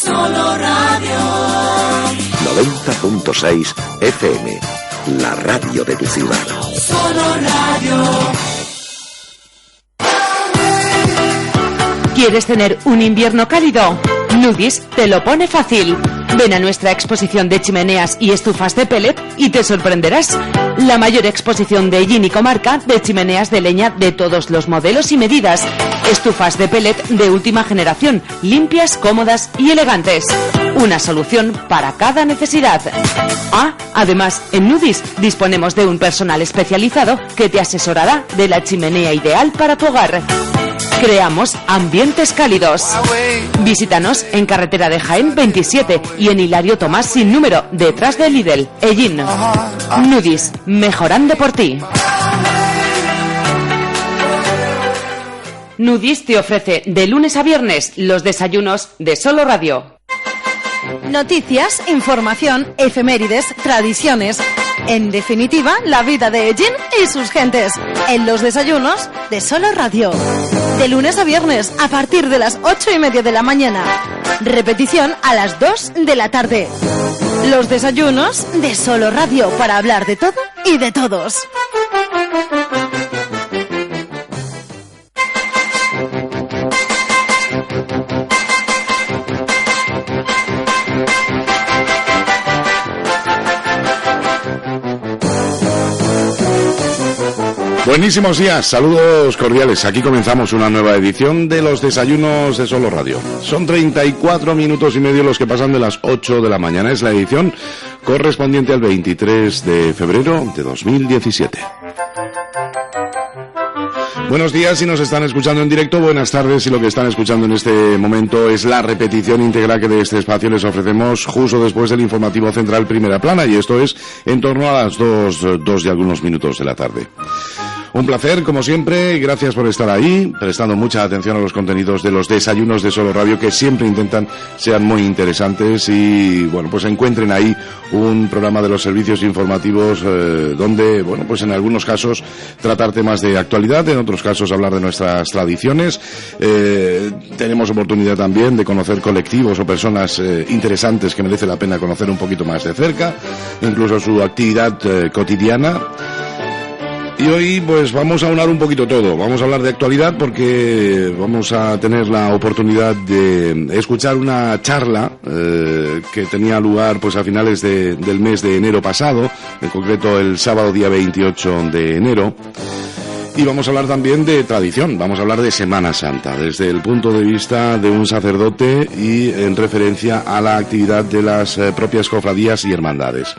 Solo Radio 90.6 FM, la radio de tu ciudad. Solo Radio. ¿Quieres tener un invierno cálido? Nudis te lo pone fácil. Ven a nuestra exposición de chimeneas y estufas de pellet y te sorprenderás. La mayor exposición de Ellín y comarca de chimeneas de leña de todos los modelos y medidas. Estufas de pellet de última generación, limpias, cómodas y elegantes. Una solución para cada necesidad. Además, en Nudis disponemos de un personal especializado que te asesorará de la chimenea ideal para tu hogar. Creamos ambientes cálidos. Visítanos en carretera de Jaén 27 y en Hilario Tomás sin número, detrás de Lidl, Ellín. Nudis, mejorando por ti. Nudis te ofrece de lunes a viernes los desayunos de Solo Radio. Noticias, información, efemérides, tradiciones. En definitiva, la vida de Ellín y sus gentes. En los desayunos de Solo Radio. De lunes a viernes, a partir de las 8:30 de la mañana. Repetición a las 2 de la tarde. Los desayunos de Solo Radio, para hablar de todo y de todos. Buenísimos días, saludos cordiales. Aquí comenzamos una nueva edición de los desayunos de Solo Radio. Son 34 minutos y medio los que pasan de las 8 de la mañana. Es la edición correspondiente al 23 de febrero de 2017. Buenos días si nos están escuchando en directo, buenas tardes si lo que están escuchando en este momento es la repetición íntegra que de este espacio les ofrecemos justo después del informativo central Primera Plana, y esto es en torno a las 2 y algunos minutos de la tarde. Un placer, como siempre, gracias por estar ahí, prestando mucha atención a los contenidos de los desayunos de Solo Radio, que siempre intentan sean muy interesantes y, bueno, pues encuentren ahí un programa de los servicios informativos donde, bueno, pues en algunos casos tratar temas de actualidad, en otros casos hablar de nuestras tradiciones. Tenemos oportunidad también de conocer colectivos o personas interesantes que merece la pena conocer un poquito más de cerca, incluso su actividad cotidiana. Y hoy pues vamos a aunar un poquito todo, vamos a hablar de actualidad porque vamos a tener la oportunidad de escuchar una charla que tenía lugar pues a finales del mes de enero pasado, en concreto el sábado día 28 de enero. Y vamos a hablar también de tradición, vamos a hablar de Semana Santa, desde el punto de vista de un sacerdote y en referencia a la actividad de las propias cofradías y hermandades.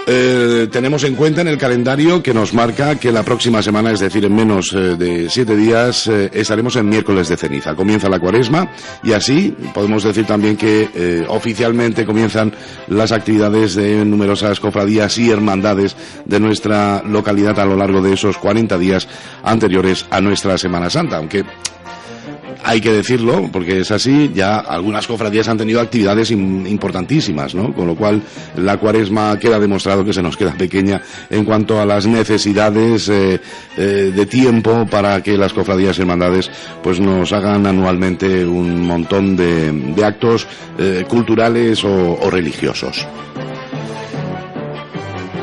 Tenemos en cuenta en el calendario que nos marca que la próxima semana, es decir, en menos de 7 días, estaremos en miércoles de ceniza. Comienza la Cuaresma y así podemos decir también que oficialmente comienzan las actividades de numerosas cofradías y hermandades de nuestra localidad a lo largo de esos 40 días anteriores a nuestra Semana Santa, aunque hay que decirlo, porque es así, ya algunas cofradías han tenido actividades importantísimas, ¿no? Con lo cual la Cuaresma queda demostrado que se nos queda pequeña en cuanto a las necesidades de tiempo para que las cofradías y hermandades pues nos hagan anualmente un montón de actos culturales o religiosos.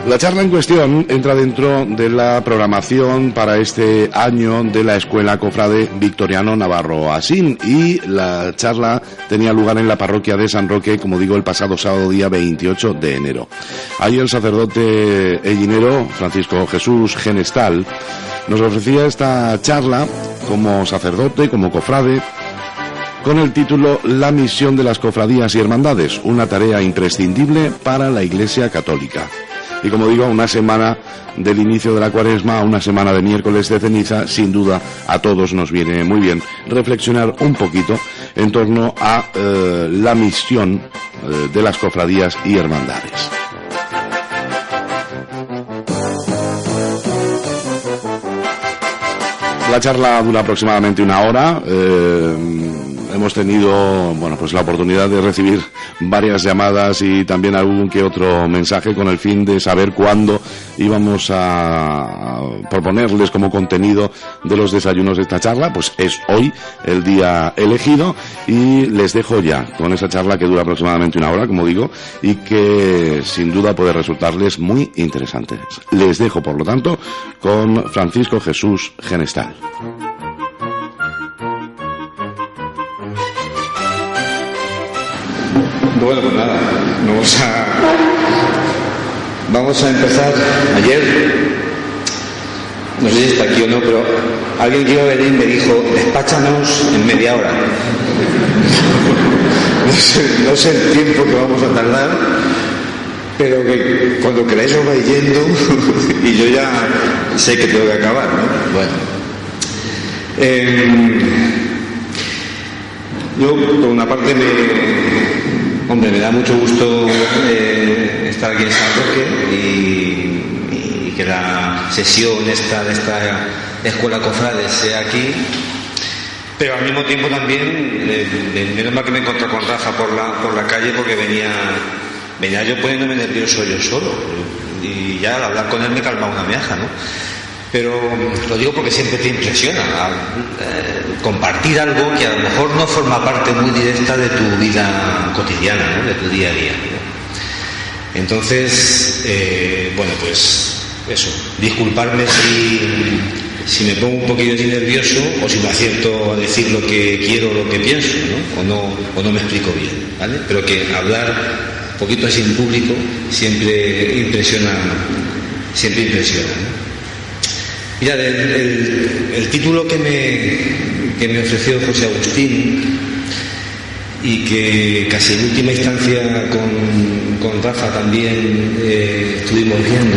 La charla en cuestión entra dentro de la programación para este año de la Escuela Cofrade Victoriano Navarro Asín, y la charla tenía lugar en la parroquia de San Roque, como digo, el pasado sábado día 28 de enero. Ahí el sacerdote ellinero Francisco Jesús Genestal nos ofrecía esta charla como sacerdote, como cofrade, con el título La misión de las cofradías y hermandades, una tarea imprescindible para la Iglesia Católica. Y como digo, una semana del inicio de la Cuaresma, una semana de miércoles de ceniza, sin duda a todos nos viene muy bien reflexionar un poquito en torno a la misión de las cofradías y hermandades. La charla dura aproximadamente una hora. hemos tenido, bueno, pues la oportunidad de recibir varias llamadas y también algún que otro mensaje con el fin de saber cuándo íbamos a proponerles como contenido de los desayunos de esta charla. Pues es hoy el día elegido y les dejo ya con esa charla que dura aproximadamente 1 hora, como digo, y que sin duda puede resultarles muy interesante. Les dejo, por lo tanto, con Francisco Jesús Genestal. Bueno, pues nada, vamos a empezar. Ayer, no sé si está aquí o no, pero alguien que iba a venir me dijo, despáchanos en media hora. No sé el tiempo que vamos a tardar, pero que cuando queráis os vais yendo y yo ya sé que tengo que acabar, ¿no? Bueno. Yo, por una parte, me da mucho gusto estar aquí en San Roque y que la sesión de esta escuela cofrade sea aquí, pero al mismo tiempo también, menos mal que me encontré con Rafa por la calle, porque venía yo poniéndome nervioso yo solo, y ya al hablar con él me calmaba una miaja, ¿no? Pero lo digo porque siempre te impresiona compartir algo que a lo mejor no forma parte muy directa de tu vida cotidiana, ¿no? De tu día a día, ¿no? Entonces, bueno, pues eso, disculparme si me pongo un poquillo así nervioso o si no acierto a decir lo que quiero, lo que pienso, ¿no? O no me explico bien, ¿vale? Pero que hablar un poquito así en público siempre impresiona, ¿no? Mirad, el título que me ofreció José Agustín, y que casi en última instancia con Rafa también estuvimos viendo,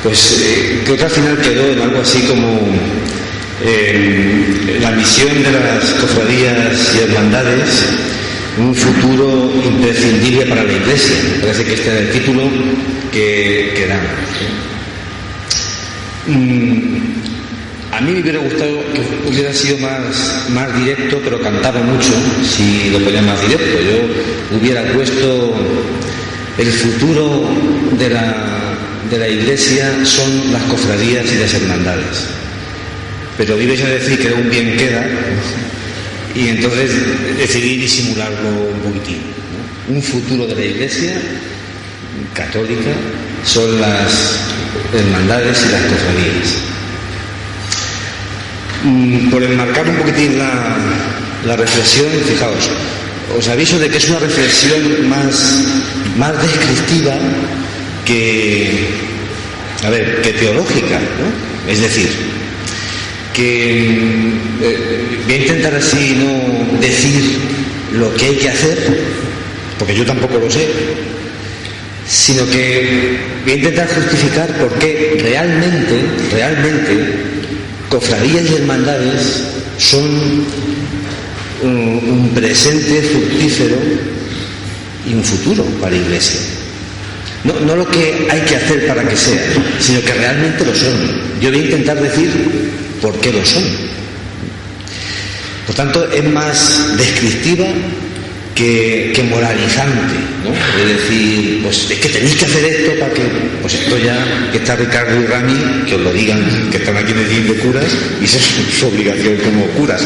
pues creo que al final quedó en algo así como la misión de las cofradías y hermandades, un futuro imprescindible para la Iglesia. Me parece que este era el título que damos, ¿sí? A mí me hubiera gustado que hubiera sido más directo, pero cantaba mucho si lo ponía más directo. Yo hubiera puesto: el futuro de la Iglesia son las cofradías y las hermandades. Pero ibais a decir que era un bien queda, y entonces decidí disimularlo un poquitín, ¿no? Un futuro de la Iglesia católica son las hermandades y las cofradías. Por enmarcar un poquitín la reflexión, fijaos, os aviso de que es una reflexión más descriptiva que teológica, ¿no? Es decir, que voy a intentar así no decir lo que hay que hacer, porque yo tampoco lo sé, sino que voy a intentar justificar por qué realmente cofradías y hermandades son un presente fructífero y un futuro para la Iglesia. No lo que hay que hacer para que sea, sino que realmente lo son. Yo voy a intentar decir por qué lo son. Por tanto, es más descriptiva que moralizante, ¿no? Es decir, pues es que tenéis que hacer esto para que... Pues esto ya, que está Ricardo y Rami, que os lo digan, que están aquí en el team de curas, y esa es su obligación como curas,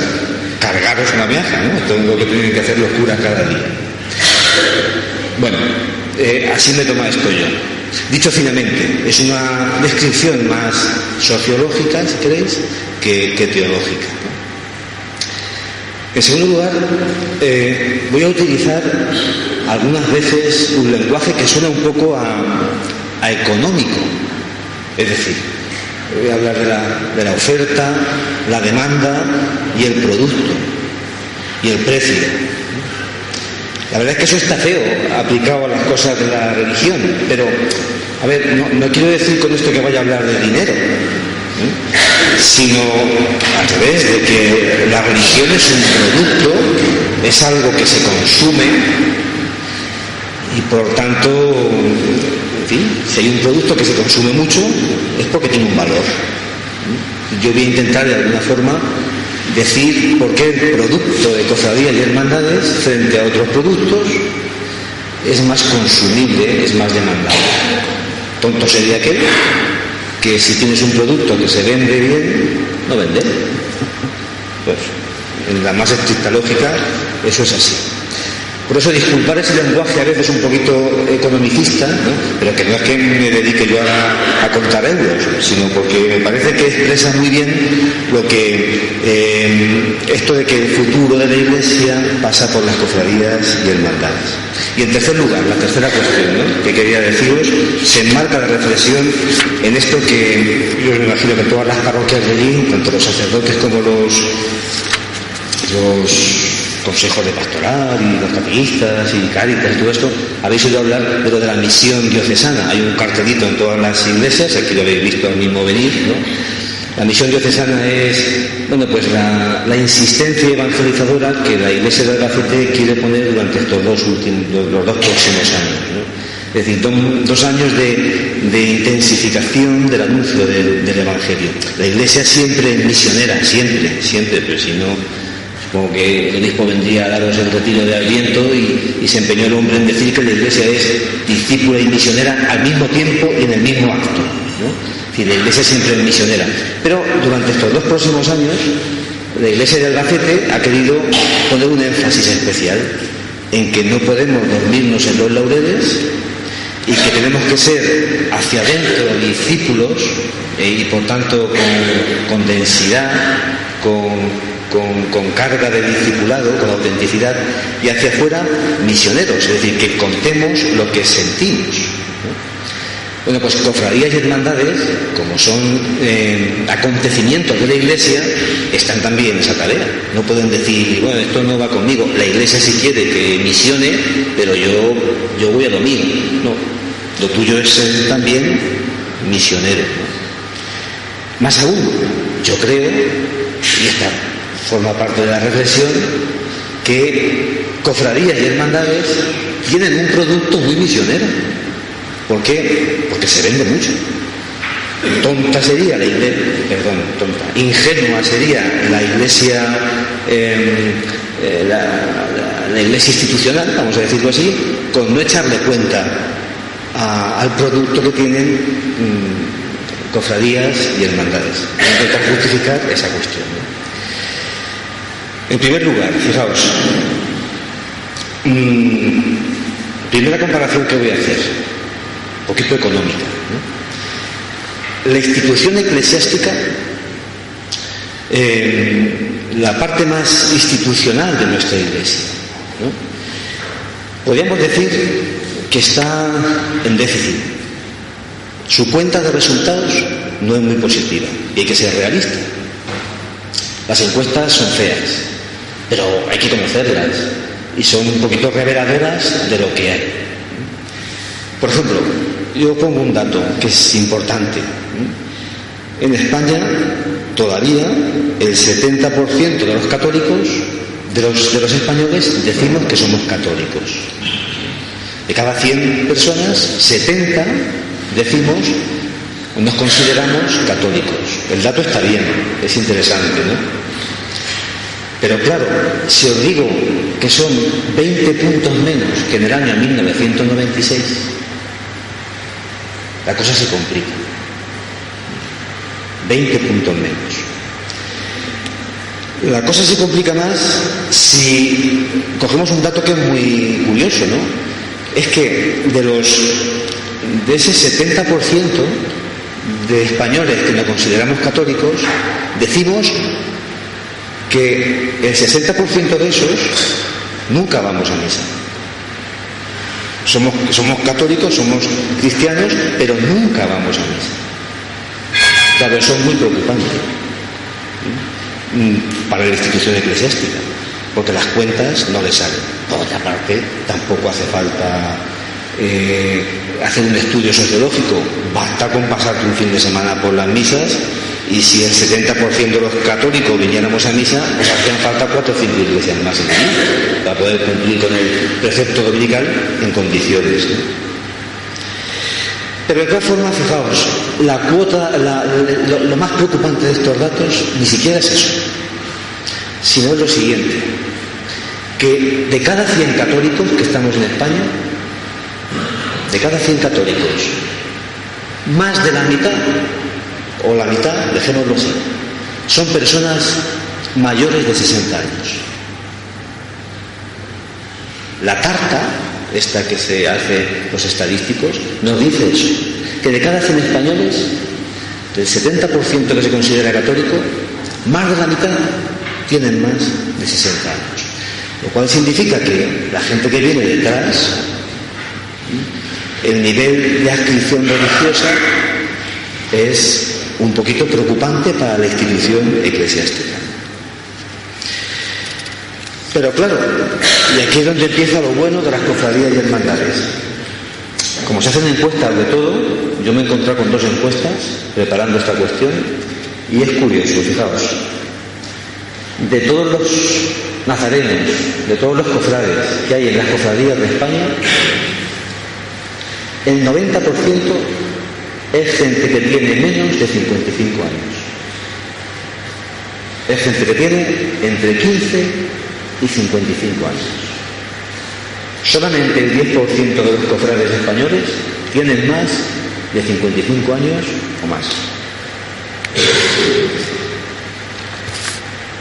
cargaros una viaja, ¿no? Esto es lo que tienen que hacer los curas cada día. Bueno, así me toma esto yo. Dicho finamente, es una descripción más sociológica, si queréis, que teológica, ¿no? En segundo lugar, voy a utilizar algunas veces un lenguaje que suena un poco a económico. Es decir, voy a hablar de la oferta, la demanda y el producto y el precio. La verdad es que eso está feo aplicado a las cosas de la religión, pero, a ver, no quiero decir con esto que vaya a hablar de dinero, sino al revés, de que la religión es un producto, es algo que se consume y por tanto, en fin, si hay un producto que se consume mucho es porque tiene un valor. Yo voy a intentar de alguna forma decir por qué el producto de cofradías y hermandades frente a otros productos es más consumible, es más demandado. Tonto sería aquel que si tienes un producto que se vende bien, no vende. Pues en la más estricta lógica eso es así. Por eso disculpar ese lenguaje a veces un poquito economicista, ¿no? Pero que no es que me dedique yo a contar euros, sino porque me parece que expresa muy bien lo que esto de que el futuro de la Iglesia pasa por las cofradías y hermandades. Y en tercer lugar, la tercera cuestión, ¿no?, que quería deciros, se enmarca la reflexión en esto que yo me imagino que todas las parroquias de allí, tanto los sacerdotes como los consejos de pastoral y los catequistas y Cáritas y todo esto, habéis oído hablar de lo de la misión diocesana. Hay un cartelito en todas las iglesias, aquí lo habéis visto al mismo venir, ¿no? La misión diocesana es, bueno, pues la insistencia evangelizadora que la Iglesia de Albacete quiere poner durante estos los dos próximos años, ¿no? Es decir, 2 años de intensificación del anuncio del Evangelio. La Iglesia siempre es misionera, siempre, pero si no, supongo que el obispo vendría a daros el retiro de Adviento y se empeñó el hombre en decir que la Iglesia es discípula y misionera al mismo tiempo y en el mismo acto, ¿no? Es decir, la Iglesia siempre es misionera. Pero durante estos 2 próximos años, la Iglesia de Albacete ha querido poner un énfasis especial en que no podemos dormirnos en los laureles y que tenemos que ser hacia adentro discípulos y por tanto con densidad, con carga de discipulado, con autenticidad, y hacia afuera misioneros, es decir, que contemos lo que sentimos, ¿no? Bueno, pues cofradías y hermandades, como son acontecimientos de la Iglesia, están también en esa tarea. No pueden decir, bueno, esto no va conmigo, la Iglesia sí quiere que misione, pero yo voy a lo mío. No, lo tuyo es ser también misionero, ¿no? Más aún, yo creo, y esta forma parte de la reflexión, que cofradías y hermandades tienen un producto muy misionero. ¿Por qué? Porque se vende mucho. Tonta sería la iglesia, ingenua sería la iglesia, la iglesia institucional, vamos a decirlo así, con no echarle cuenta al producto que tienen cofradías y hermandades. Intentar justificar esa cuestión, ¿no? En primer lugar, fijaos, primera comparación que voy a hacer, un poquito económica, ¿no? La institución eclesiástica, la parte más institucional de nuestra Iglesia, ¿no?, podríamos decir que está en déficit. Su cuenta de resultados no es muy positiva y hay que ser realista. Las encuestas son feas, pero hay que conocerlas y son un poquito reveladoras de lo que hay. Por ejemplo, yo pongo un dato que es importante. En España todavía el 70% de los católicos, de los españoles, decimos que somos católicos. De cada 100 personas, 70 decimos, nos consideramos católicos. El dato está bien, es interesante, ¿no? Pero claro, si os digo que son 20 puntos menos que en el año 1996, la cosa se complica. 20 puntos menos. La cosa se complica más si cogemos un dato que es muy curioso, ¿no? Es que de ese 70% de españoles que nos consideramos católicos, decimos que el 60% de esos nunca vamos a misa. Somos católicos, somos cristianos, pero nunca vamos a misa. Claro, eso es muy preocupante para la institución eclesiástica, porque las cuentas no le salen. Por otra parte, tampoco hace falta hacer un estudio sociológico. Basta con pasarte un fin de semana por las misas, y si el 70% de los católicos viniéramos a misa, nos hacían falta 4 o 5 iglesias más en el mundo para poder cumplir con el precepto dominical en condiciones, ¿no? Pero de todas formas, fijaos, la cuota, lo más preocupante de estos datos ni siquiera es eso. sino es lo siguiente, que de cada 100 católicos que estamos en España, de cada 100 católicos, más de la mitad, o la mitad, dejémoslo así, son personas mayores de 60 años. La carta, esta que se hace los estadísticos, nos dice eso, que de cada 100 españoles, del 70% que se considera católico, más de la mitad tienen más de 60 años. Lo cual significa que la gente que viene detrás, el nivel de adscripción religiosa es un poquito preocupante para la institución eclesiástica. Pero claro, y aquí es donde empieza lo bueno de las cofradías y hermandades. Como se hacen encuestas de todo, yo me he encontrado con 2 encuestas preparando esta cuestión, y es curioso, fijaos, de todos los nazarenos, de todos los cofrades que hay en las cofradías de España, el 90% es gente que tiene menos de 55 años. Es gente que tiene entre 15 y 55 años. Solamente el 10% de los cofrades españoles tienen más de 55 años o más.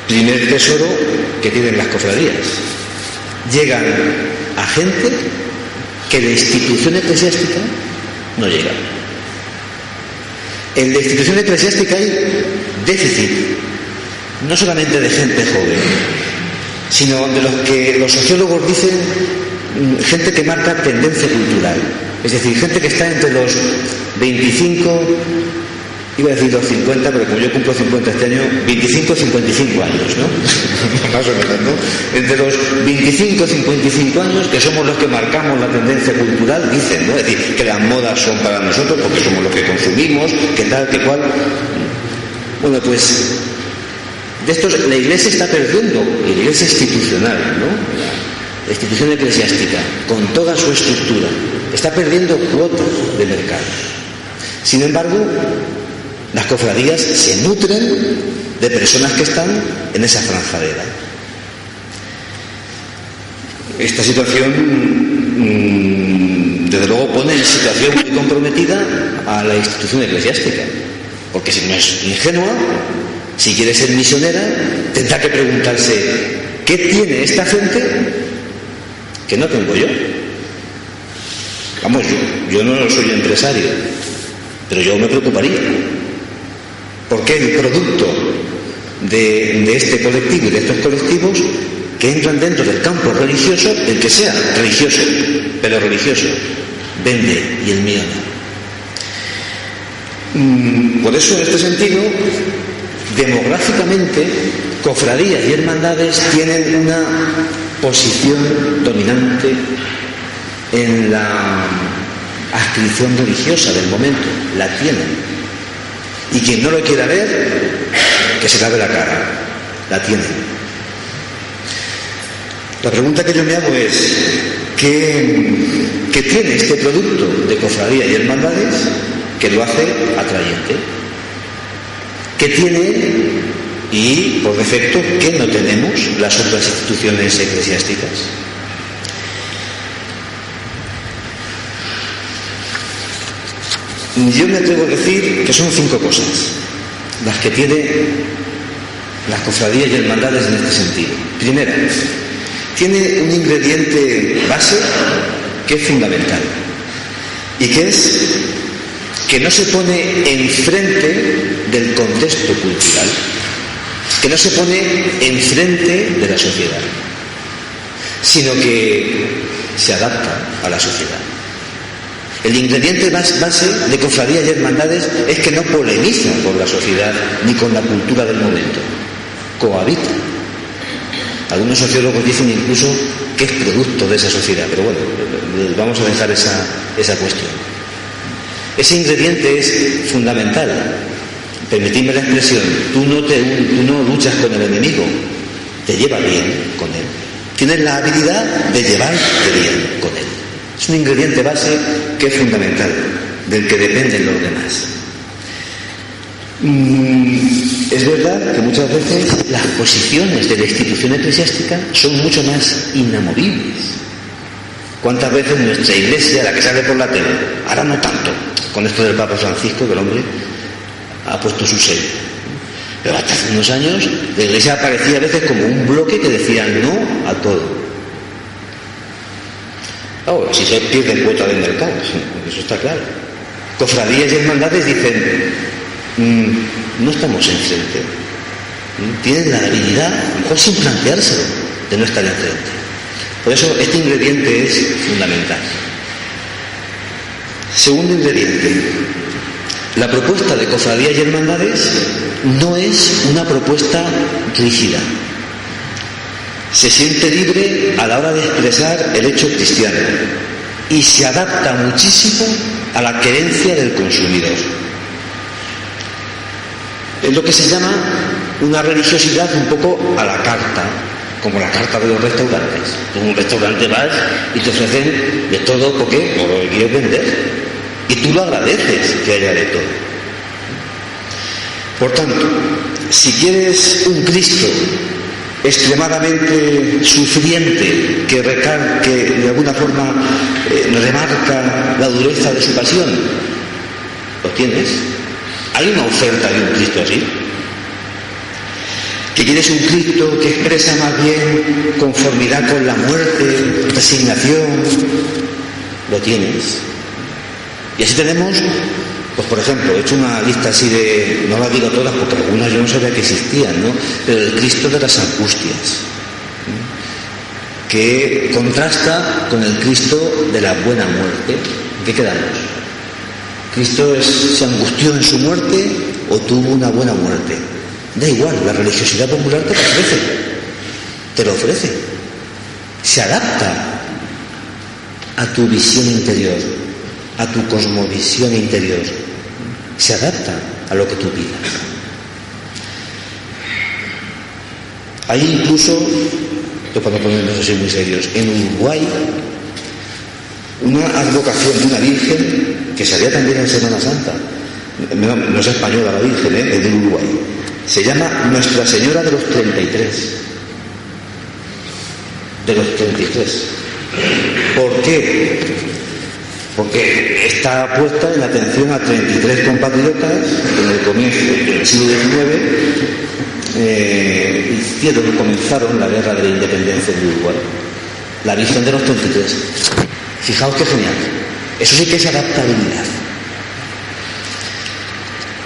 Primer tesoro que tienen las cofradías. Llegan a gente que la institución eclesiástica no llega. En la institución eclesiástica hay déficit, no solamente de gente joven, sino de los que los sociólogos dicen gente que marca tendencia cultural. Es decir, gente que está entre los 25, iba a decir los 50, pero como yo cumplo 50 este año, 25 y 55 años, ¿no? Más o menos, ¿no? Entre los 25 y 55 años, que somos los que marcamos la tendencia cultural, dicen, ¿no? Es decir, que las modas son para nosotros porque somos los que consumimos, que tal, que cual. Bueno, pues de estos la Iglesia está perdiendo, la Iglesia institucional, ¿no? La institución eclesiástica, con toda su estructura, está perdiendo cuotas de mercado. Sin embargo, las cofradías se nutren de personas que están en esa franja de edad. Esta situación, desde luego, pone en situación muy comprometida a la institución eclesiástica, porque si no es ingenua, si quiere ser misionera, tendrá que preguntarse ¿qué tiene esta gente que no tengo yo? Vamos, yo no soy empresario, pero yo me preocuparía. Porque el producto de este colectivo y de estos colectivos que entran dentro del campo religioso, el que sea religioso, pero religioso, vende y el mío no. Por eso, en este sentido, demográficamente, cofradías y hermandades tienen una posición dominante en la adscripción religiosa del momento. La tienen. Y quien no lo quiera ver, que se lave la cara. La tienen. La pregunta que yo me hago es ¿qué tiene este producto de cofradía y hermandades que lo hace atrayente? ¿Qué tiene y, por defecto, qué no tenemos las otras instituciones eclesiásticas? Yo me atrevo a decir que son 5 cosas las que tiene las cofradías y hermandades en este sentido. Primera, tiene un ingrediente base que es fundamental y que es que no se pone enfrente del contexto cultural, que no se pone enfrente de la sociedad, sino que se adapta a la sociedad. El ingrediente base de cofradías y hermandades es que no polemizan con la sociedad ni con la cultura del momento, cohabitan. Algunos sociólogos dicen incluso que es producto de esa sociedad, pero bueno, vamos a dejar esa cuestión. Ese ingrediente es fundamental. Permitidme la expresión, tú no luchas con el enemigo, te lleva bien con él. Tienes la habilidad de llevarte bien con él. Es un ingrediente base que es fundamental, del que dependen los demás. Es verdad que muchas veces las posiciones de la institución eclesiástica son mucho más inamovibles. ¿Cuántas veces nuestra iglesia, la que sale por la tele, ahora no tanto, con esto del Papa Francisco, que el hombre ha puesto su sello, pero hasta hace unos años la iglesia aparecía a veces como un bloque que decía no a todo? Ahora, si se pierde cuota de mercado, eso está claro. Cofradías y hermandades dicen, no estamos enfrente. Tienen la habilidad, a lo mejor sin planteárselo, de no estar enfrente. Por eso este ingrediente es fundamental. Segundo ingrediente, la propuesta de cofradías y hermandades no es una propuesta rígida. Se siente libre a la hora de expresar el hecho cristiano y se adapta muchísimo a la querencia del consumidor. Es lo que se llama una religiosidad un poco a la carta, como la carta de los restaurantes. En un restaurante vas y te ofrecen de todo, ¿por qué? Por lo que quieres vender. Y tú lo agradeces que haya de todo. Por tanto, si quieres un Cristo extremadamente sufriente, que de alguna forma remarca la dureza de su pasión, lo tienes. Hay una oferta de un Cristo así. Que quieres un Cristo que expresa más bien conformidad con la muerte, resignación, lo tienes. Y así tenemos, pues por ejemplo, he hecho una lista así de, no las digo todas porque algunas yo no sabía que existían, ¿no? Pero el Cristo de las angustias, ¿no? Que contrasta con el Cristo de la buena muerte. ¿En qué quedamos? ¿Cristo se angustió en su muerte o tuvo una buena muerte? Da igual, la religiosidad popular te lo ofrece. Se adapta a tu visión interior, a tu cosmovisión interior. Se adapta a lo que tú pidas. Hay incluso, para ponernos así muy serios, en Uruguay, una advocación de una virgen que salía también en Semana Santa. No es española la virgen, es de Uruguay. Se llama Nuestra Señora de los 33. De los 33. ¿Por qué? Porque está puesta en atención a 33 compatriotas que en el comienzo del siglo XIX comenzaron la guerra de la independencia de Uruguay. La Virgen de los 33. Fijaos qué genial. Eso sí que es adaptabilidad.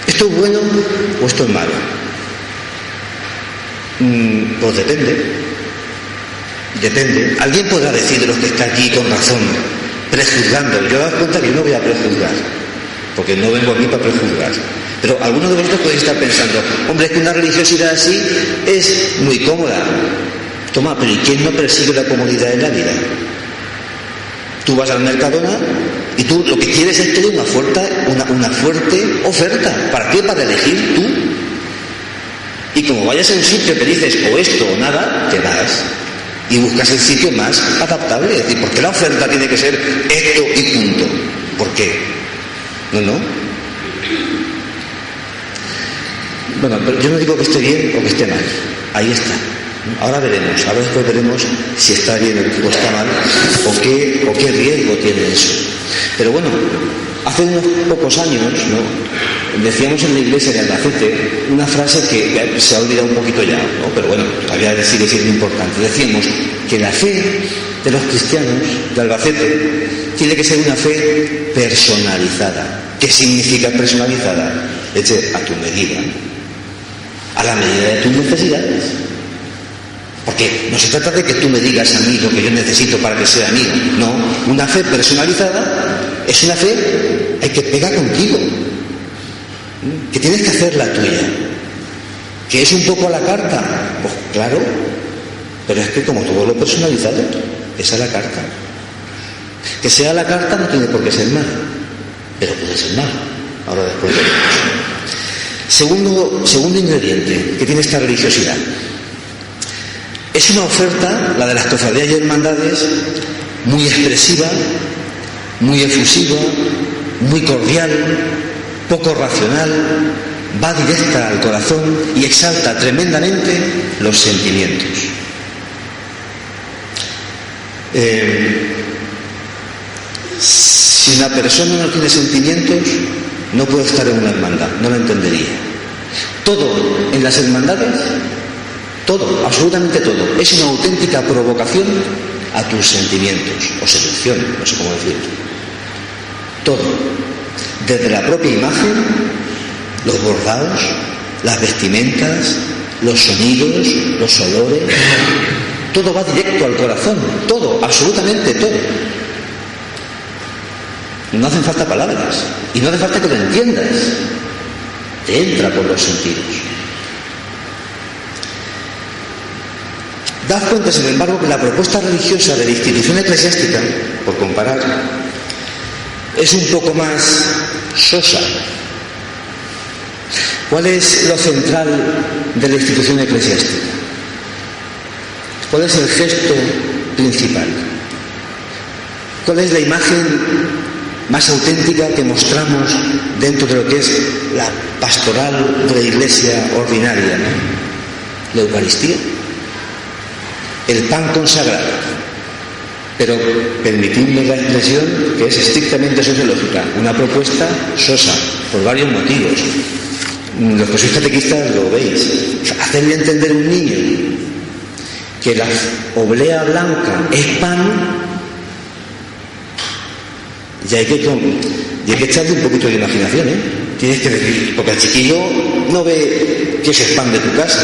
¿Esto es bueno o esto es malo? Pues depende. Alguien podrá decir de los que está aquí con razón, prejuzgando. Yo me doy cuenta que yo no voy a prejuzgar, porque no vengo aquí para prejuzgar. Pero algunos de vosotros podéis estar pensando, hombre, es que una religiosidad así es muy cómoda. Toma, pero ¿y quién no persigue la comodidad en la vida? Tú vas al Mercadona y tú lo que quieres es tener una fuerte oferta. ¿Para qué? Para elegir tú. Y como vayas a un sitio que dices o esto o nada, te vas y buscas el sitio más adaptable. Es decir, ¿por qué la oferta tiene que ser esto y punto? ¿Por qué? No. Bueno, pero yo no digo que esté bien o que esté mal. Ahí está. Ahora después veremos si está bien o está mal o qué riesgo tiene eso. Pero bueno, hace unos pocos años, ¿no?, decíamos en la iglesia de Albacete una frase que se ha olvidado un poquito ya, ¿no?, pero bueno, todavía sigue siendo importante. Decíamos que la fe de los cristianos de Albacete tiene que ser una fe personalizada. ¿Qué significa personalizada? Es decir, a tu medida, a la medida de tus necesidades. Porque no se trata de que tú me digas a mí lo que yo necesito para que sea mío. No, una fe personalizada es una fe que pega contigo, que tienes que hacer la tuya, que es un poco a la carta. Pues claro, pero es que como todo lo personalizado es a la carta. Que sea a la carta no tiene por qué ser mal, pero puede ser mal. Ahora después veremos. Segundo ingrediente que tiene esta religiosidad. Es una oferta, la de las cofradías y hermandades, muy expresiva, muy efusiva, muy cordial, poco racional, va directa al corazón y exalta tremendamente los sentimientos. Si una persona no tiene sentimientos, no puede estar en una hermandad, no lo entendería. Todo en las hermandades, todo, absolutamente todo, es una auténtica provocación a tus sentimientos, o seducción, no sé cómo decirlo. Todo, desde la propia imagen, los bordados, las vestimentas, los sonidos, los olores, todo va directo al corazón, todo, absolutamente todo. No hacen falta palabras, y no hace falta que lo entiendas, te entra por los sentidos. Dad cuenta, sin embargo, que la propuesta religiosa de la institución eclesiástica, por comparar, es un poco más sosa. ¿Cuál es lo central de la institución eclesiástica? ¿Cuál es el gesto principal? ¿Cuál es la imagen más auténtica que mostramos dentro de lo que es la pastoral de la Iglesia ordinaria, ¿no? La Eucaristía, el pan consagrado. Pero permitidme la expresión que es estrictamente sociológica, una propuesta sosa, por varios motivos. Los que sois catequistas lo veis. Hacerle entender a un niño que la oblea blanca es pan, y hay que echarle un poquito de imaginación, ¿eh? Tienes que decir, porque el chiquillo no ve que ese es pan de tu casa.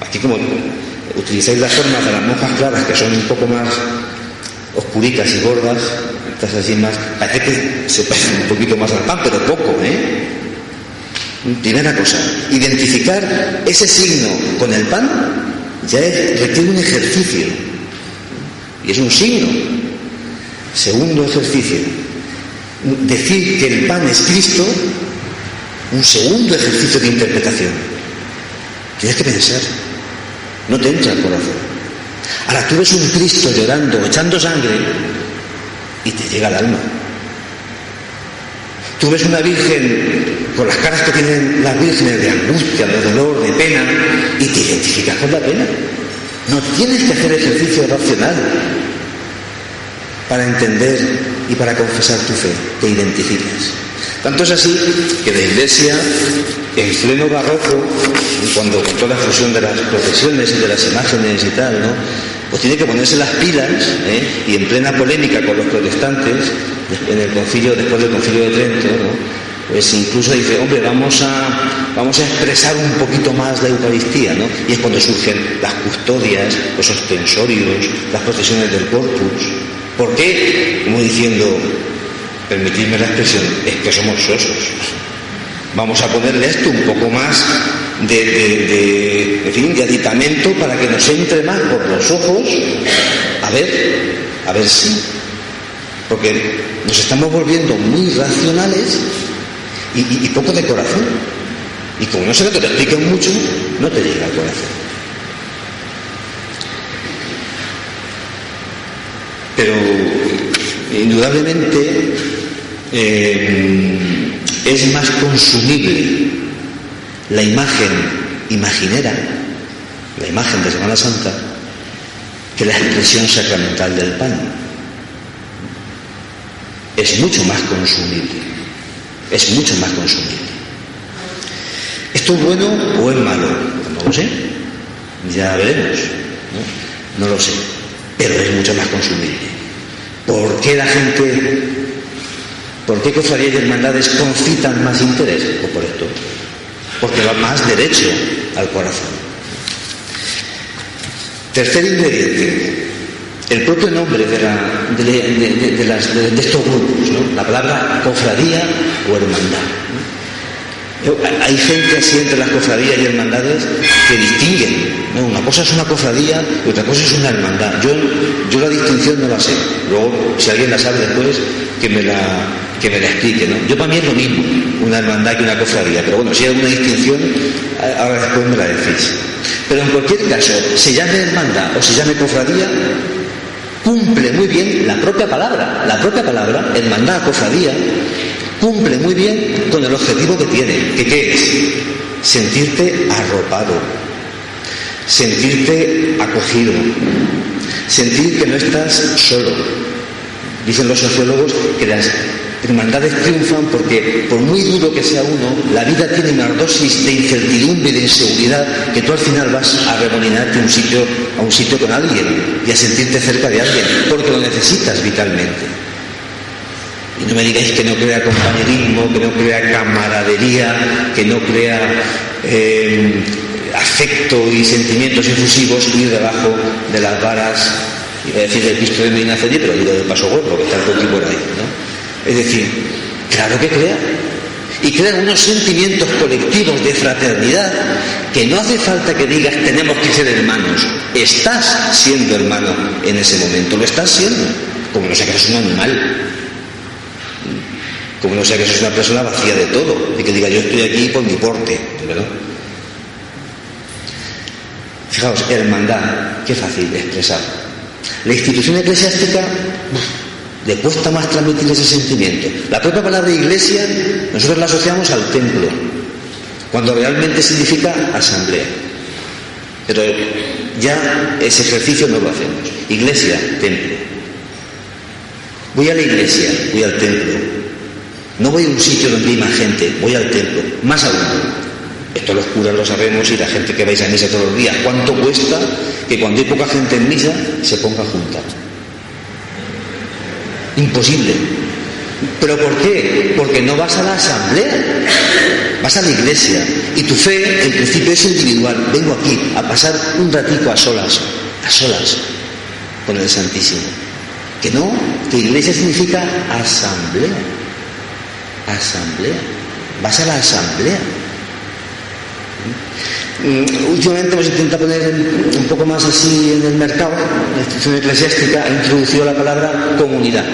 Aquí, como utilizáis las formas de las monjas claras, que son un poco más oscuritas y gordas, estas así más, parece que se parecen un poquito más al pan, pero poco, ¿eh? Primera cosa, identificar ese signo con el pan ya requiere un ejercicio, y es un signo. Segundo ejercicio, decir que el pan es Cristo, un segundo ejercicio de interpretación. Tienes que pensar, no te entra al corazón. Ahora, tú ves un Cristo llorando, echando sangre, y te llega al alma. Tú ves una virgen con las caras que tienen las vírgenes de angustia, de dolor, de pena, y te identificas con la pena. No tienes que hacer ejercicio racional para entender y para confesar tu fe, te identificas. Tanto es así que la Iglesia, en pleno barroco, cuando con toda la fusión de las procesiones y de las imágenes y tal, ¿no?, pues tiene que ponerse las pilas, y en plena polémica con los protestantes, en el concilio, después del concilio de Trento, ¿no?, pues incluso dice, hombre, vamos a expresar un poquito más la Eucaristía, ¿no? Y es cuando surgen las custodias, los ospensorios, las procesiones del Corpus. ¿Por qué? Como diciendo, permitidme la expresión, es que somos sosos. Vamos a ponerle esto un poco más de aditamento para que nos entre más por los ojos, a ver si. Porque nos estamos volviendo muy racionales y poco de corazón. Y como no sé que te lo expliquen mucho, no te llega al corazón. Pero indudablemente es más consumible la imagen imaginera, la imagen de Semana Santa, que la expresión sacramental del pan. Es mucho más consumible. Es mucho más consumible. ¿Esto es bueno o es malo? No lo sé. Ya veremos. No lo sé. Pero es mucho más consumible. ¿Por qué la gente, por qué cofradías y hermandades concitan más interés? Pues por esto. Porque va más derecho al corazón. Tercer ingrediente. El propio nombre de estos grupos, ¿no? La palabra cofradía o hermandad. Hay gente así entre las cofradías y hermandades que distinguen, ¿no? Una cosa es una cofradía y otra cosa es una hermandad. Yo la distinción no la sé. Luego, si alguien la sabe después, que me la explique, ¿no? Yo, para mí es lo mismo una hermandad que una cofradía, pero bueno, si hay alguna distinción, ahora después me la decís. Pero en cualquier caso, se llame hermandad o se llame cofradía, cumple muy bien la propia palabra, hermandad, cofradía, cumple muy bien con el objetivo que tiene, que ¿qué es? Sentirte arropado, sentirte acogido, sentir que no estás solo. Dicen los sociólogos que las hermandades triunfan porque, por muy duro que sea uno, la vida tiene una dosis de incertidumbre y de inseguridad que tú al final vas a remolinarte a un sitio con alguien y a sentirte cerca de alguien, porque lo necesitas vitalmente. Y no me digáis que no crea compañerismo, que no crea camaradería, que no crea afecto y sentimientos efusivos ir debajo de las varas, iba a decir del Cristo de Medina Celi, pero digo del Paso Gordo, que está el coqui por ahí, ¿no? Es decir, claro que crea. Y crea unos sentimientos colectivos de fraternidad que no hace falta que digas tenemos que ser hermanos. Estás siendo hermano en ese momento, lo estás siendo. Como no sea que eres un animal, como no sea que eres una persona vacía de todo y que diga yo estoy aquí por mi porte, ¿verdad? Fijaos, hermandad, qué fácil de expresar. La institución eclesiástica le cuesta más transmitir ese sentimiento. La propia palabra iglesia nosotros la asociamos al templo, cuando realmente significa asamblea. Pero ya ese ejercicio no lo hacemos. Iglesia, templo. Voy a la iglesia, voy al templo. No voy a un sitio donde hay más gente, voy al templo. Más aún, esto los curas lo sabemos y la gente que vais a misa todos los días, ¿cuánto cuesta que cuando hay poca gente en misa se ponga junta? Imposible. ¿Pero por qué? Porque no vas a la asamblea, vas a la iglesia y tu fe en principio es individual. Vengo aquí a pasar un ratico a solas con el Santísimo. Que no, que iglesia significa asamblea. Asamblea. Vas a la asamblea. Últimamente hemos intentado poner un poco más así en el mercado. La institución eclesiástica ha introducido la palabra comunidad,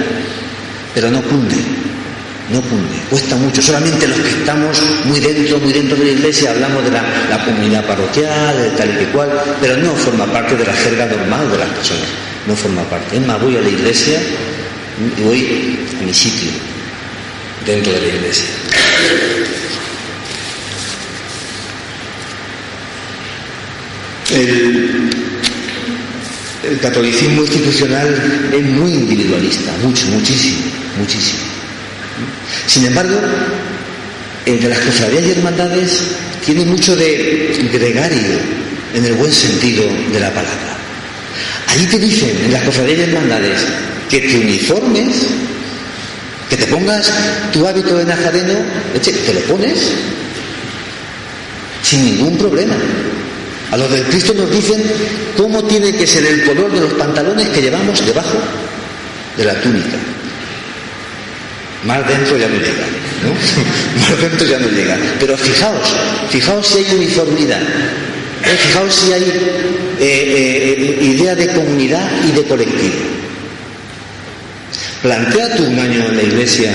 pero no cunde, cuesta mucho. Solamente los que estamos muy dentro de la iglesia hablamos de la comunidad parroquial, de tal y que cual, pero no forma parte de la jerga normal de las personas, no forma parte. Es más, voy a la iglesia y voy a mi sitio dentro de la iglesia. El catolicismo institucional es muy individualista, muchísimo. Sin embargo, entre las cofradías y hermandades tiene mucho de gregario, en el buen sentido de la palabra. Allí te dicen, en las cofradías y hermandades, que te uniformes, que te pongas tu hábito de nazareno, te lo pones sin ningún problema. A los del Cristo nos dicen cómo tiene que ser el color de los pantalones que llevamos debajo de la túnica. Más dentro ya no llega, ¿no? Más dentro ya no llega. Pero fijaos si hay uniformidad. Fijaos si hay idea de comunidad y de colectivo. Plantea tú un año en la iglesia,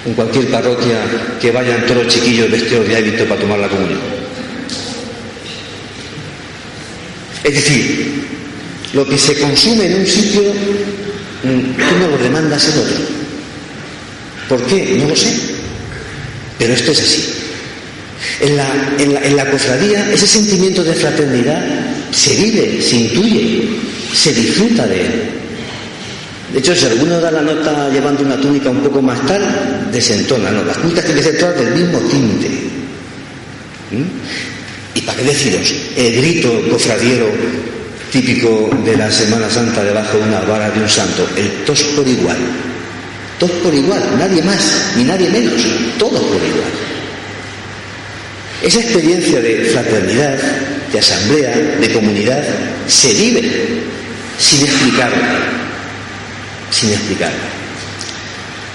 en cualquier parroquia, que vayan todos los chiquillos vestidos de hábito para tomar la comunión. Es decir, lo que se consume en un sitio, tú no lo demandas en otro. ¿Por qué? No lo sé. Pero esto es así. En la cofradía, ese sentimiento de fraternidad se vive, se intuye, se disfruta de él. De hecho, si alguno da la nota llevando una túnica un poco más tal, desentona, ¿no? Las túnicas tienen que ser todas del mismo tinte. ¿Y para qué deciros? El grito cofradiero típico de la Semana Santa debajo de una vara de un santo, el todos por igual. Todos por igual, nadie más ni nadie menos, todos por igual. Esa experiencia de fraternidad, de asamblea, de comunidad, se vive sin explicarla.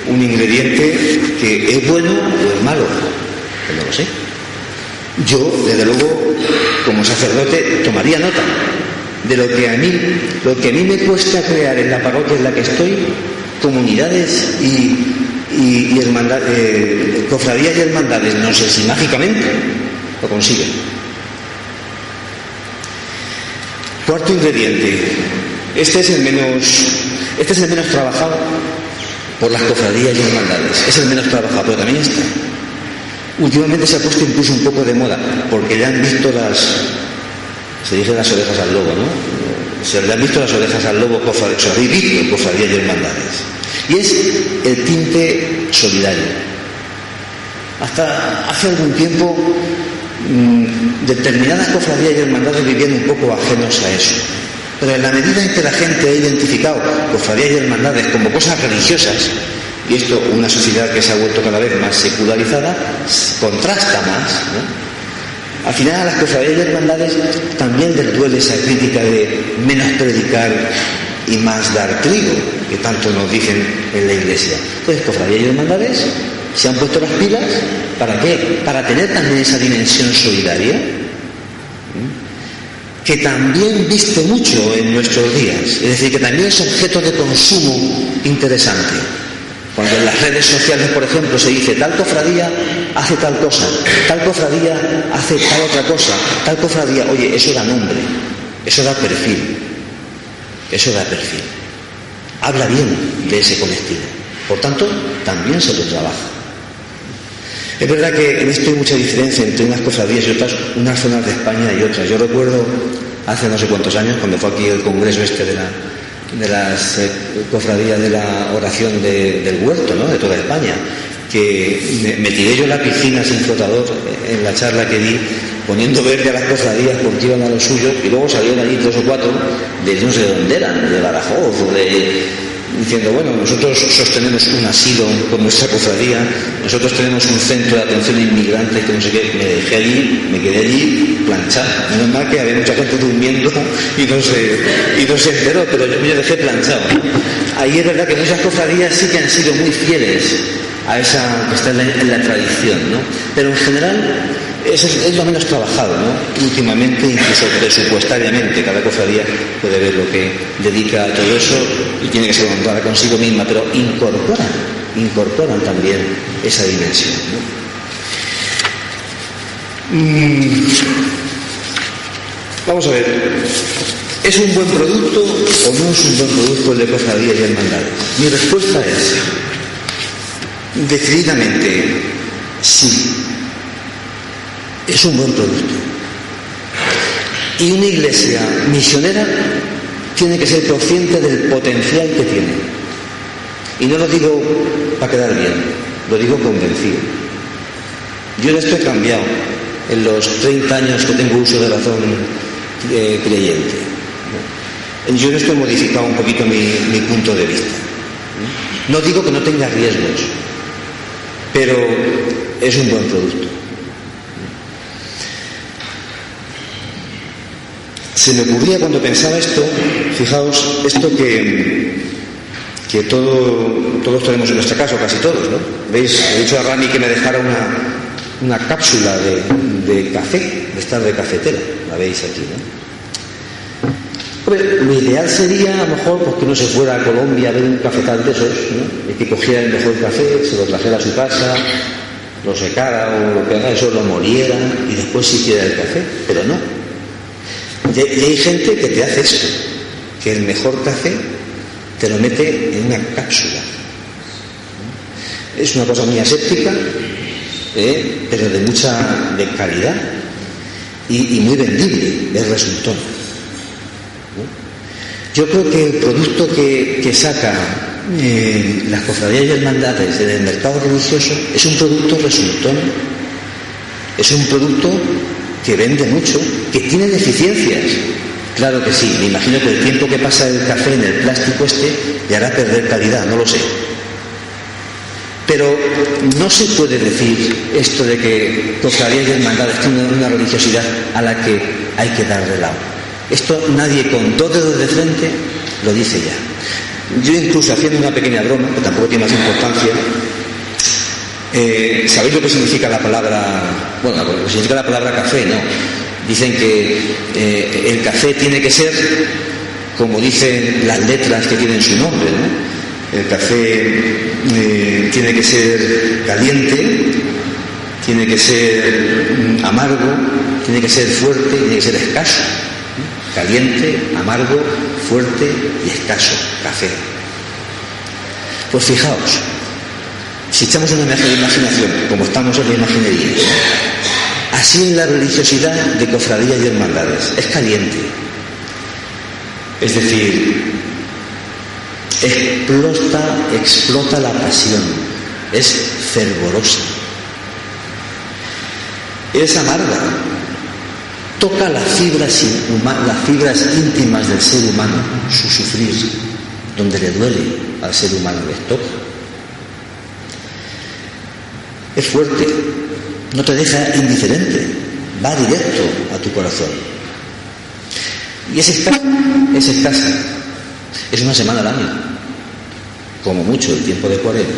Un ingrediente que es bueno o es malo, pues no lo sé. Yo, desde luego, como sacerdote, tomaría nota de lo que a mí me cuesta crear en la parroquia en la que estoy, comunidades y hermandades, cofradías y hermandades, no sé si mágicamente lo consiguen. Cuarto ingrediente, este es el menos trabajado, por las cofradías y hermandades. Es el menos trabajado, pero también está. Últimamente se ha puesto incluso un poco de moda, porque le han visto se dicen las orejas al lobo, ¿no? Se le han visto las orejas al lobo, se habéis visto cofradías y hermandades. Y es el tinte solidario. Hasta hace algún tiempo determinadas cofradías y hermandades vivían un poco ajenos a eso. Pero en la medida en que la gente ha identificado cofradías y hermandades como cosas religiosas, y esto, una sociedad que se ha vuelto cada vez más secularizada, contrasta más, ¿no? Al final a las cofradías y hermandades también les duele esa crítica de menos predicar y más dar trigo, que tanto nos dicen en la Iglesia. Entonces, cofradías y hermandades se han puesto las pilas, ¿para qué? Para tener también esa dimensión solidaria, que también viste mucho en nuestros días, es decir, que también es objeto de consumo interesante. Cuando en las redes sociales, por ejemplo, se dice tal cofradía hace tal cosa, tal cofradía hace tal otra cosa, tal cofradía, oye, eso da nombre, eso da perfil, habla bien de ese colectivo, por tanto, también se lo trabaja. Es verdad que en esto hay mucha diferencia entre unas cofradías y otras, unas zonas de España y otras. Yo recuerdo hace no sé cuántos años, cuando fue aquí el congreso de las cofradías de la oración del huerto, ¿no? De toda España, que me tiré yo a la piscina sin flotador en la charla que di, poniendo verde a las cofradías porque iban a lo suyo, y luego salieron allí 3 o 4 de no sé de dónde eran, de Badajoz o diciendo, bueno, nosotros sostenemos un asilo con nuestra cofradía, nosotros tenemos un centro de atención a inmigrantes, que no sé qué. Me quedé allí planchado. Menos mal que había mucha gente durmiendo y no se enteró, pero yo me dejé planchado. Ahí es verdad que muchas cofradías sí que han sido muy fieles a esa que está en la tradición, ¿no? Pero en general es lo menos trabajado, ¿no? Últimamente, incluso presupuestariamente, cada cofradía puede ver lo que dedica a todo eso y tiene que ser honrada consigo misma, pero incorporan también esa dimensión, ¿no? Vamos a ver, ¿es un buen producto o no es un buen producto el de cofradías y hermandades? Mi respuesta es decididamente sí. Es un buen producto. Y una iglesia misionera tiene que ser consciente del potencial que tiene. Y no lo digo para quedar bien, lo digo convencido. Yo en esto he cambiado en los 30 años que tengo uso de razón creyente. Yo en esto he modificado un poquito mi punto de vista. No digo que no tenga riesgos, pero es un buen producto. Se me ocurría cuando pensaba esto, fijaos, esto que todos tenemos en nuestra casa, casi todos, ¿no? ¿Veis? He dicho a Rami que me dejara una cápsula de café, de estar de cafetera, la veis aquí, ¿no? Hombre, lo ideal sería, a lo mejor, pues que uno se fuera a Colombia a ver un cafetal de esos, ¿no? Y que cogiera el mejor café, se lo trajera a su casa, lo secara o lo que haga, eso lo moliera y después se hiciera el café, pero no. Y hay gente que te hace esto, que el mejor café te lo mete en una cápsula. Es una cosa muy aséptica, pero de mucha calidad y muy vendible, es resultón. Yo creo que el producto que saca las cofradías y hermandades del mercado religioso es un producto resultón, es un producto que vende mucho, que tiene deficiencias. Claro que sí, me imagino que el tiempo que pasa el café en el plástico le hará perder calidad, no lo sé. Pero no se puede decir esto de que cofradías y hermandades tienen una religiosidad a la que hay que dar de lado. Esto nadie con 2 dedos de frente lo dice ya. Yo incluso haciendo una pequeña broma, que tampoco tiene más importancia, ¿sabéis lo que significa la palabra? Bueno, lo que significa la palabra café, ¿no? Dicen que el café tiene que ser, como dicen las letras que tienen su nombre, ¿no? El café tiene que ser caliente, tiene que ser amargo, tiene que ser fuerte, tiene que ser escaso. Caliente, amargo, fuerte y escaso, café. Pues fijaos, si echamos una imaginación, como estamos en la imaginería, así en la religiosidad de cofradías y hermandades, es caliente. Es decir, explota la pasión, es fervorosa, es amarga, toca las fibras íntimas del ser humano, su sufrir, donde le duele al ser humano, les toca. Es fuerte, no te deja indiferente, va directo a tu corazón. Y es escasa, es una semana al año, como mucho el tiempo de Cuaresma.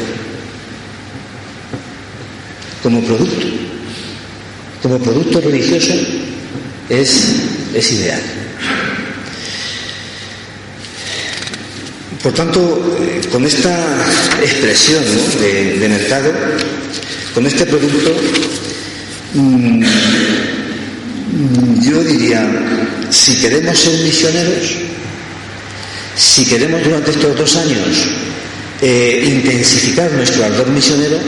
Como producto religioso es ideal. Por tanto, con esta expresión, ¿no?, de mercado, con este producto, yo diría, si queremos ser misioneros, si queremos durante estos 2 años intensificar nuestro ardor misionero,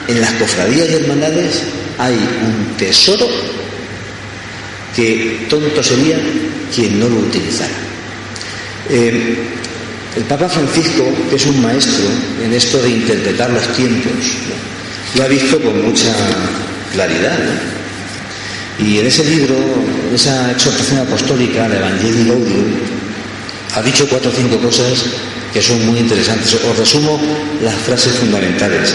en las cofradías y hermandades hay un tesoro que tonto sería quien no lo utilizara. El Papa Francisco, que es un maestro en esto de interpretar los tiempos, ¿no?, lo ha visto con mucha claridad, ¿no? Y en ese libro, en esa exhortación apostólica, la Evangelii Gaudium, ha dicho 4 o 5 cosas que son muy interesantes. Os resumo las frases fundamentales.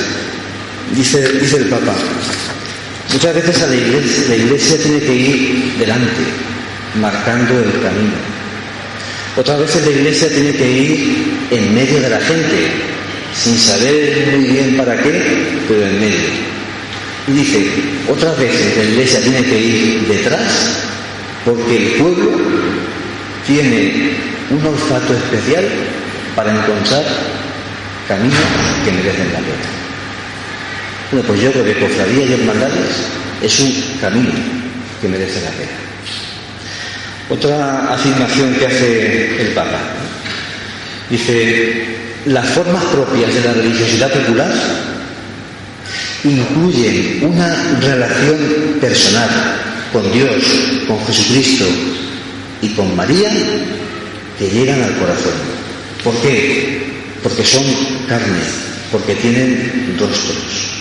Dice el Papa: muchas veces la Iglesia tiene que ir delante, marcando el camino. Otras veces la Iglesia tiene que ir en medio de la gente, sin saber muy bien para qué, pero en medio. Y dice, otras veces la Iglesia tiene que ir detrás, porque el pueblo tiene un olfato especial para encontrar caminos que merecen la pena. Bueno, pues yo creo que cofradías y hermandades es un camino que merece la pena. Otra afirmación que hace el Papa, dice, las formas propias de la religiosidad popular incluyen una relación personal con Dios, con Jesucristo y con María que llegan al corazón. ¿Por qué? Porque son carne, porque tienen rostros.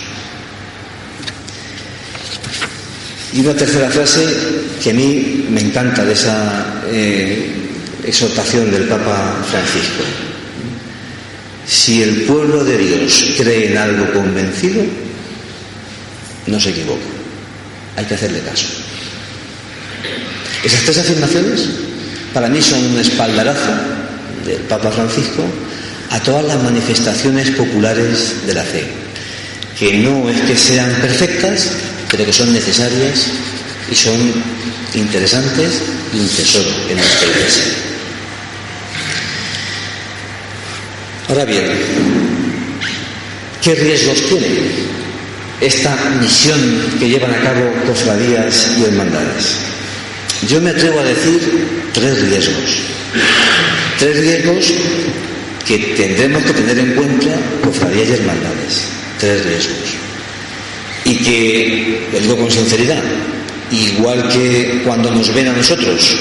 Y una tercera frase que a mí me encanta de esa exhortación del Papa Francisco. Si el pueblo de Dios cree en algo convencido, no se equivoca. Hay que hacerle caso. Esas 3 afirmaciones para mí son un espaldarazo del Papa Francisco a todas las manifestaciones populares de la fe, que no es que sean perfectas, pero que son necesarias y son interesantes y un tesoro en nuestra Iglesia. Ahora bien, ¿qué riesgos tiene esta misión que llevan a cabo cofradías y hermandades? Yo me atrevo a decir 3 riesgos. 3 riesgos que tendremos que tener en cuenta cofradías y hermandades. 3 riesgos. Y que, lo digo con sinceridad, igual que cuando nos ven a nosotros,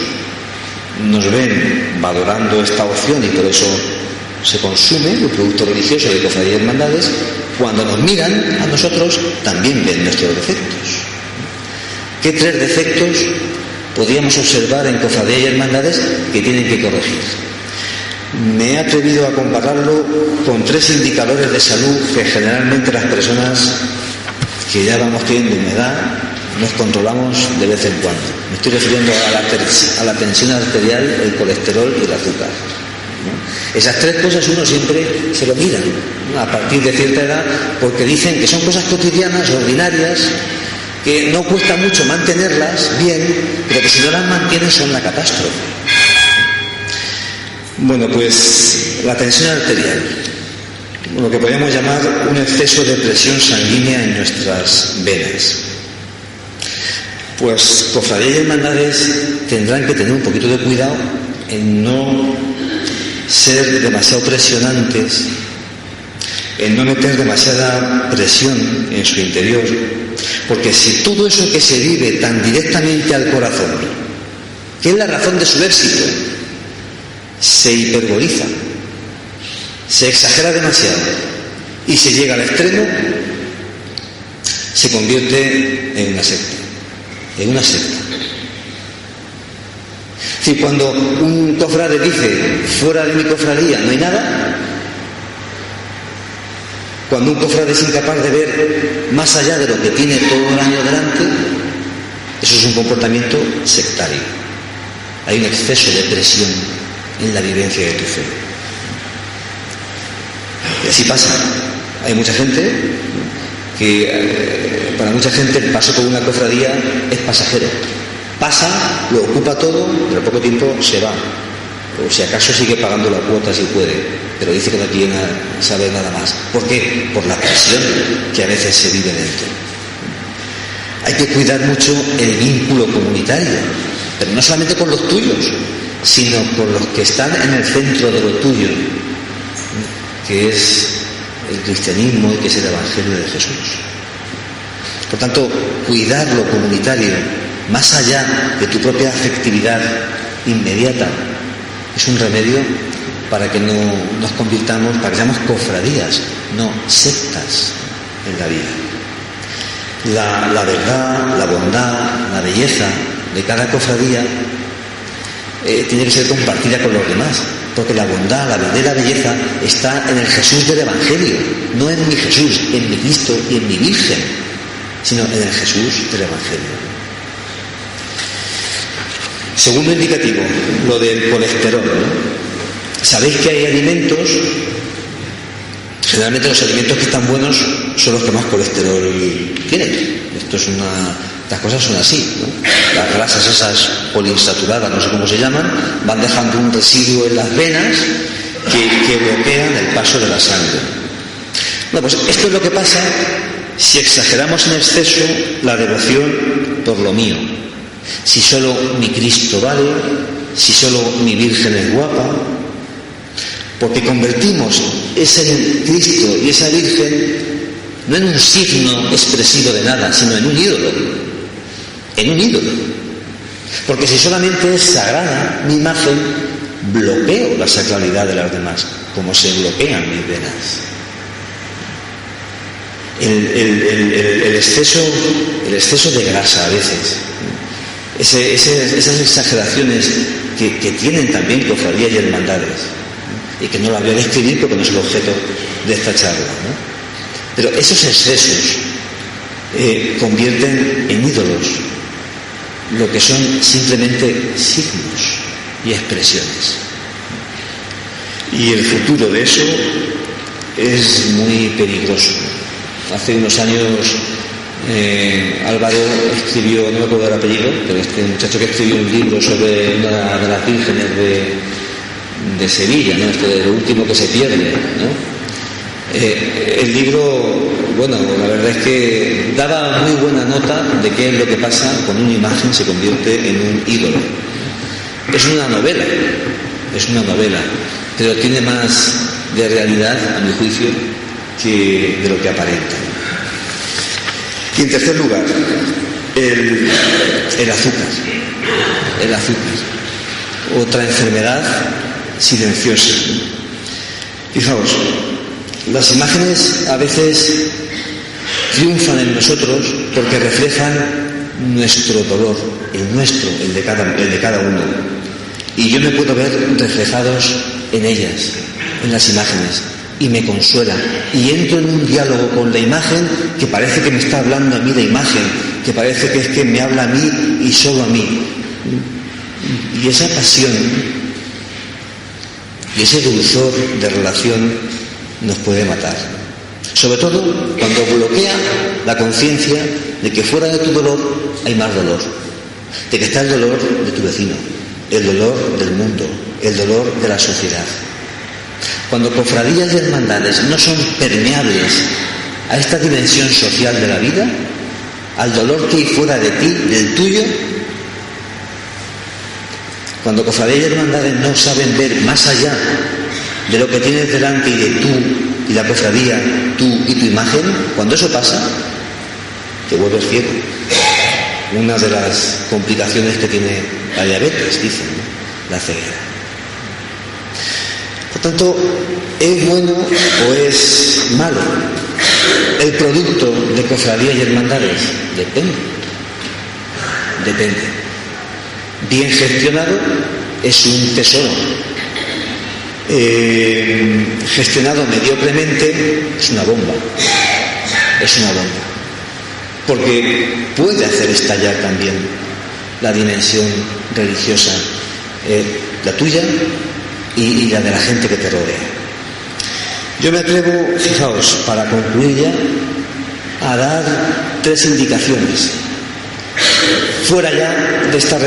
nos ven valorando esta opción y por eso se consume el producto religioso de cofradías y hermandades, cuando nos miran a nosotros también ven nuestros defectos. ¿Qué 3 defectos podríamos observar en cofradías y hermandades que tienen que corregir? Me he atrevido a compararlo con 3 indicadores de salud que generalmente las personas que ya vamos teniendo una edad nos controlamos de vez en cuando. Me estoy refiriendo a la tensión arterial, el colesterol y el azúcar, ¿no? Esas 3 cosas uno siempre se lo mira, ¿no?, a partir de cierta edad, porque dicen que son cosas cotidianas, ordinarias, que no cuesta mucho mantenerlas bien, pero que si no las mantienes son la catástrofe. Bueno, pues la tensión arterial, lo que podríamos llamar un exceso de presión sanguínea en nuestras venas. Pues cofradías y hermandades tendrán que tener un poquito de cuidado en no ser demasiado presionantes en no meter demasiada presión en su interior, porque si todo eso que se vive tan directamente al corazón, que es la razón de su éxito, se hiperboliza, se exagera demasiado y se llega al extremo, se convierte en una secta. En una secta. Es decir, cuando un cofrade dice, fuera de mi cofradía no hay nada, cuando un cofrade es incapaz de ver más allá de lo que tiene todo el año delante, eso es un comportamiento sectario. Hay un exceso de presión en la vivencia de tu fe. Y así pasa. Hay mucha gente que, para mucha gente, el paso por una cofradía es pasajero. Pasa, lo ocupa todo, pero al poco tiempo se va. O si acaso sigue pagando la cuota si puede, pero dice que no tiene saber nada más. ¿Por qué? Por la presión que a veces se vive dentro. Hay que cuidar mucho el vínculo comunitario, pero no solamente con los tuyos, sino con los que están en el centro de lo tuyo, que es el cristianismo y que es el Evangelio de Jesús. Por tanto, cuidar lo comunitario, más allá de tu propia afectividad inmediata, es un remedio para que no nos convirtamos, para que seamos cofradías, no sectas en la vida. La verdad, la bondad, la belleza de cada cofradía tiene que ser compartida con los demás, porque la bondad, la verdadera belleza está en el Jesús del Evangelio, no en mi Jesús, en mi Cristo y en mi Virgen, sino en el Jesús del Evangelio. Segundo indicativo, lo del colesterol, ¿no? Sabéis que hay alimentos, generalmente los alimentos que están buenos son los que más colesterol tienen. Estas cosas son así, ¿no? Las grasas esas poliinsaturadas, no sé cómo se llaman, van dejando un residuo en las venas que bloquean el paso de la sangre. Bueno, pues esto es lo que pasa si exageramos en exceso la devoción por lo mío. Si solo mi Cristo vale, si solo mi Virgen es guapa, porque convertimos ese Cristo y esa Virgen no en un signo expresivo de nada, sino en un ídolo. En un ídolo. Porque si solamente es sagrada mi imagen, bloqueo la sacralidad de las demás, como se bloquean mis venas. El exceso de grasa a veces, esas exageraciones que tienen también cofradías y hermandades, y que no las voy a describir porque no es el objeto de esta charla, ¿no? Pero esos excesos convierten en ídolos lo que son simplemente signos y expresiones. Y el futuro de eso es muy peligroso. Hace unos años Álvaro escribió, no me acuerdo del apellido, pero este muchacho que escribió un libro sobre una de las vírgenes de Sevilla, ¿no? Lo último que se pierde, ¿no? El libro, bueno, la verdad es que daba muy buena nota de qué es lo que pasa cuando una imagen se convierte en un ídolo. Es una novela, pero tiene más de realidad, a mi juicio, que de lo que aparenta. Y en tercer lugar, el azúcar. Otra enfermedad silenciosa. Fijaos, las imágenes a veces triunfan en nosotros porque reflejan nuestro dolor, el de cada uno. Y yo me puedo ver reflejados en ellas, en las imágenes, y me consuela. Y entro en un diálogo con la imagen que parece que me está hablando a mí la imagen, que parece que es que me habla a mí y solo a mí. Y esa pasión y ese dulzor de relación nos puede matar. Sobre todo cuando bloquea la conciencia de que fuera de tu dolor hay más dolor, de que está el dolor de tu vecino, el dolor del mundo, el dolor de la sociedad. Cuando cofradías y hermandades no son permeables a esta dimensión social de la vida, al dolor que hay fuera de ti, del tuyo, cuando cofradías y hermandades no saben ver más allá de lo que tienes delante y de tú y la cofradía, tú y tu imagen, cuando eso pasa, te vuelves ciego. Una de las complicaciones que tiene la diabetes, dicen, ¿no? La ceguera. Por tanto, ¿es bueno o es malo el producto de cofradías y hermandades? Depende. Bien gestionado es un tesoro. Gestionado mediocremente es una bomba. Porque puede hacer estallar también la dimensión religiosa, la tuya y la de la gente que te rodea. Yo me atrevo, fijaos, para concluir ya, a dar 3 indicaciones. Fuera ya de esta,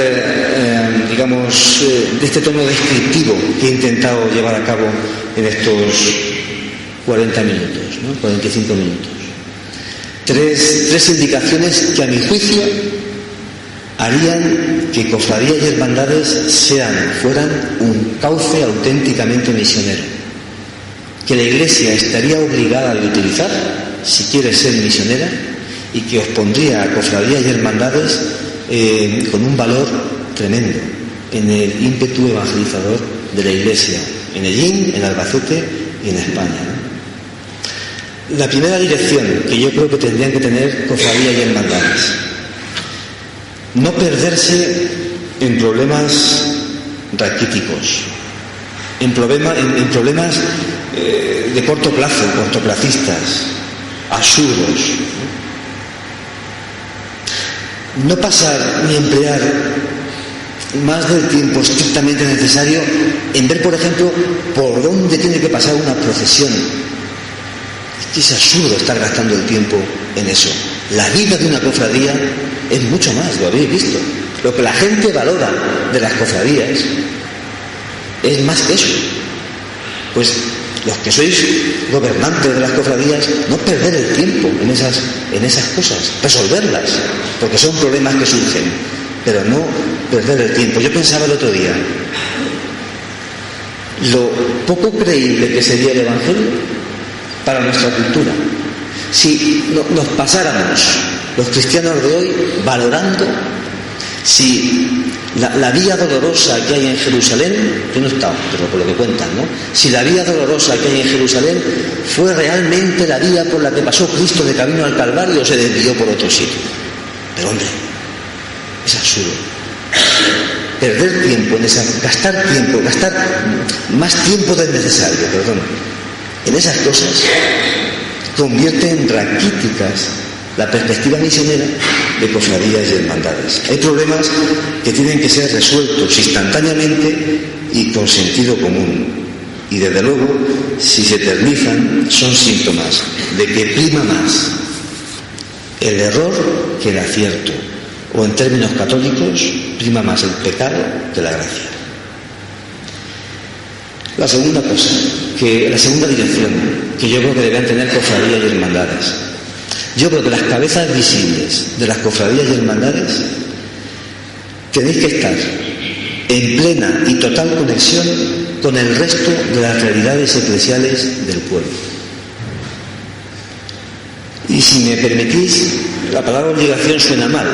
digamos, de este tono descriptivo que he intentado llevar a cabo en estos 40 minutos, ¿no? 45 minutos. 3 indicaciones que a mi juicio harían que cofradías y hermandades fueran un cauce auténticamente misionero, que la Iglesia estaría obligada a utilizar si quiere ser misionera, y que os pondría a cofradías y hermandades con un valor tremendo en el ímpetu evangelizador de la Iglesia, en Ellín, en Albacete y en España, ¿no? La primera dirección que yo creo que tendrían que tener cofradías y hermandades: no perderse en problemas raquíticos, en problemas de corto plazo, cortoplacistas, absurdos. No pasar ni emplear más del tiempo estrictamente necesario en ver, por ejemplo, por dónde tiene que pasar una procesión. Es absurdo estar gastando el tiempo en eso. La vida de una cofradía es mucho más, lo habéis visto. Lo que la gente valora de las cofradías es más que eso. Pues los que sois gobernantes de las cofradías, no perder el tiempo en esas cosas, resolverlas, porque son problemas que surgen, pero no perder el tiempo. Yo pensaba el otro día, lo poco creíble que sería el Evangelio para nuestra cultura si nos pasáramos los cristianos de hoy valorando si la vía dolorosa que hay en Jerusalén, yo no he estado, pero por lo que cuentan, ¿no? Si la vía dolorosa que hay en Jerusalén fue realmente la vía por la que pasó Cristo de camino al Calvario o se desvió por otro sitio. Pero hombre, es absurdo. Perder tiempo en gastar más tiempo del necesario, en esas cosas, convierte en raquíticas la perspectiva misionera de cofradías y hermandades. Hay problemas que tienen que ser resueltos instantáneamente y con sentido común. Y desde luego, si se eternizan, son síntomas de que prima más el error que el acierto. O en términos católicos, prima más el pecado que la gracia. La segunda dirección que yo creo que deben tener cofradías y hermandades. Yo creo que las cabezas visibles de las cofradías y hermandades tenéis que estar en plena y total conexión con el resto de las realidades eclesiales del pueblo. Y si me permitís, la palabra obligación suena mal,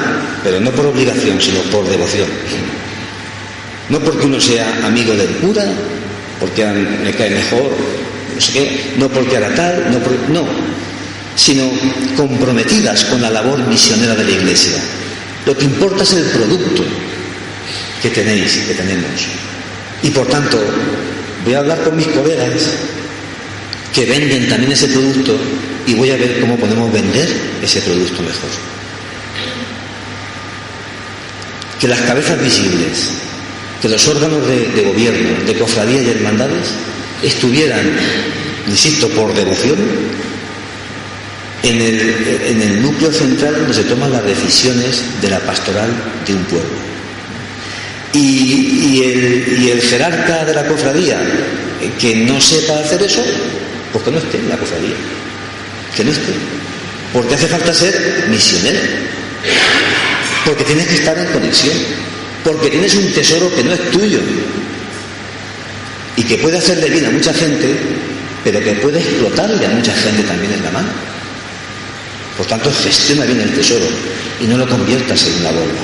pero no por obligación, sino por devoción. No porque uno sea amigo del cura, porque me cae mejor, no sé qué, no porque hará tal, no, sino comprometidas con la labor misionera de la Iglesia. Lo que importa es el producto que tenemos. Y por tanto, voy a hablar con mis colegas que venden también ese producto y voy a ver cómo podemos vender ese producto mejor. Que las cabezas visibles, que los órganos de gobierno, de cofradías y hermandades estuvieran, insisto, por devoción, en el núcleo central donde se toman las decisiones de la pastoral de un pueblo. Y el jerarca de la cofradía que no sepa hacer eso, pues que no esté en la cofradía. Que no esté. Porque hace falta ser misionero. Porque tienes que estar en conexión. Porque tienes un tesoro que no es tuyo. Y que puede hacerle bien a mucha gente pero que puede explotarle a mucha gente también en la mano. Por tanto, gestiona bien el tesoro y no lo conviertas en una bomba.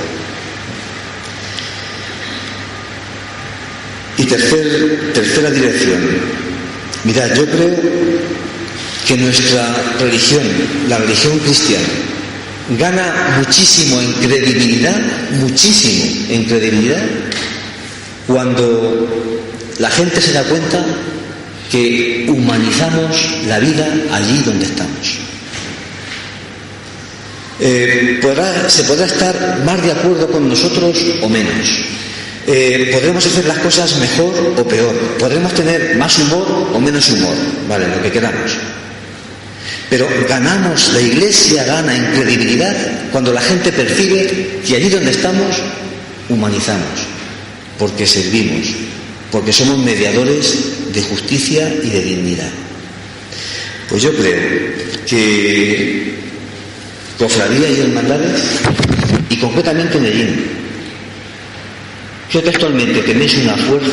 Y tercera dirección. Mirad, yo creo que nuestra religión, la religión cristiana, gana muchísimo en credibilidad, cuando la gente se da cuenta que humanizamos la vida allí donde estamos. Se podrá estar más de acuerdo con nosotros o menos. Podremos hacer las cosas mejor o peor. Podremos tener más humor o menos humor, vale, lo que queramos. Pero ganamos, la Iglesia gana en credibilidad cuando la gente percibe que allí donde estamos humanizamos, porque servimos, porque somos mediadores de justicia y de dignidad. Pues yo creo que cofradías y hermandades, y concretamente Medellín, yo textualmente tenéis una fuerza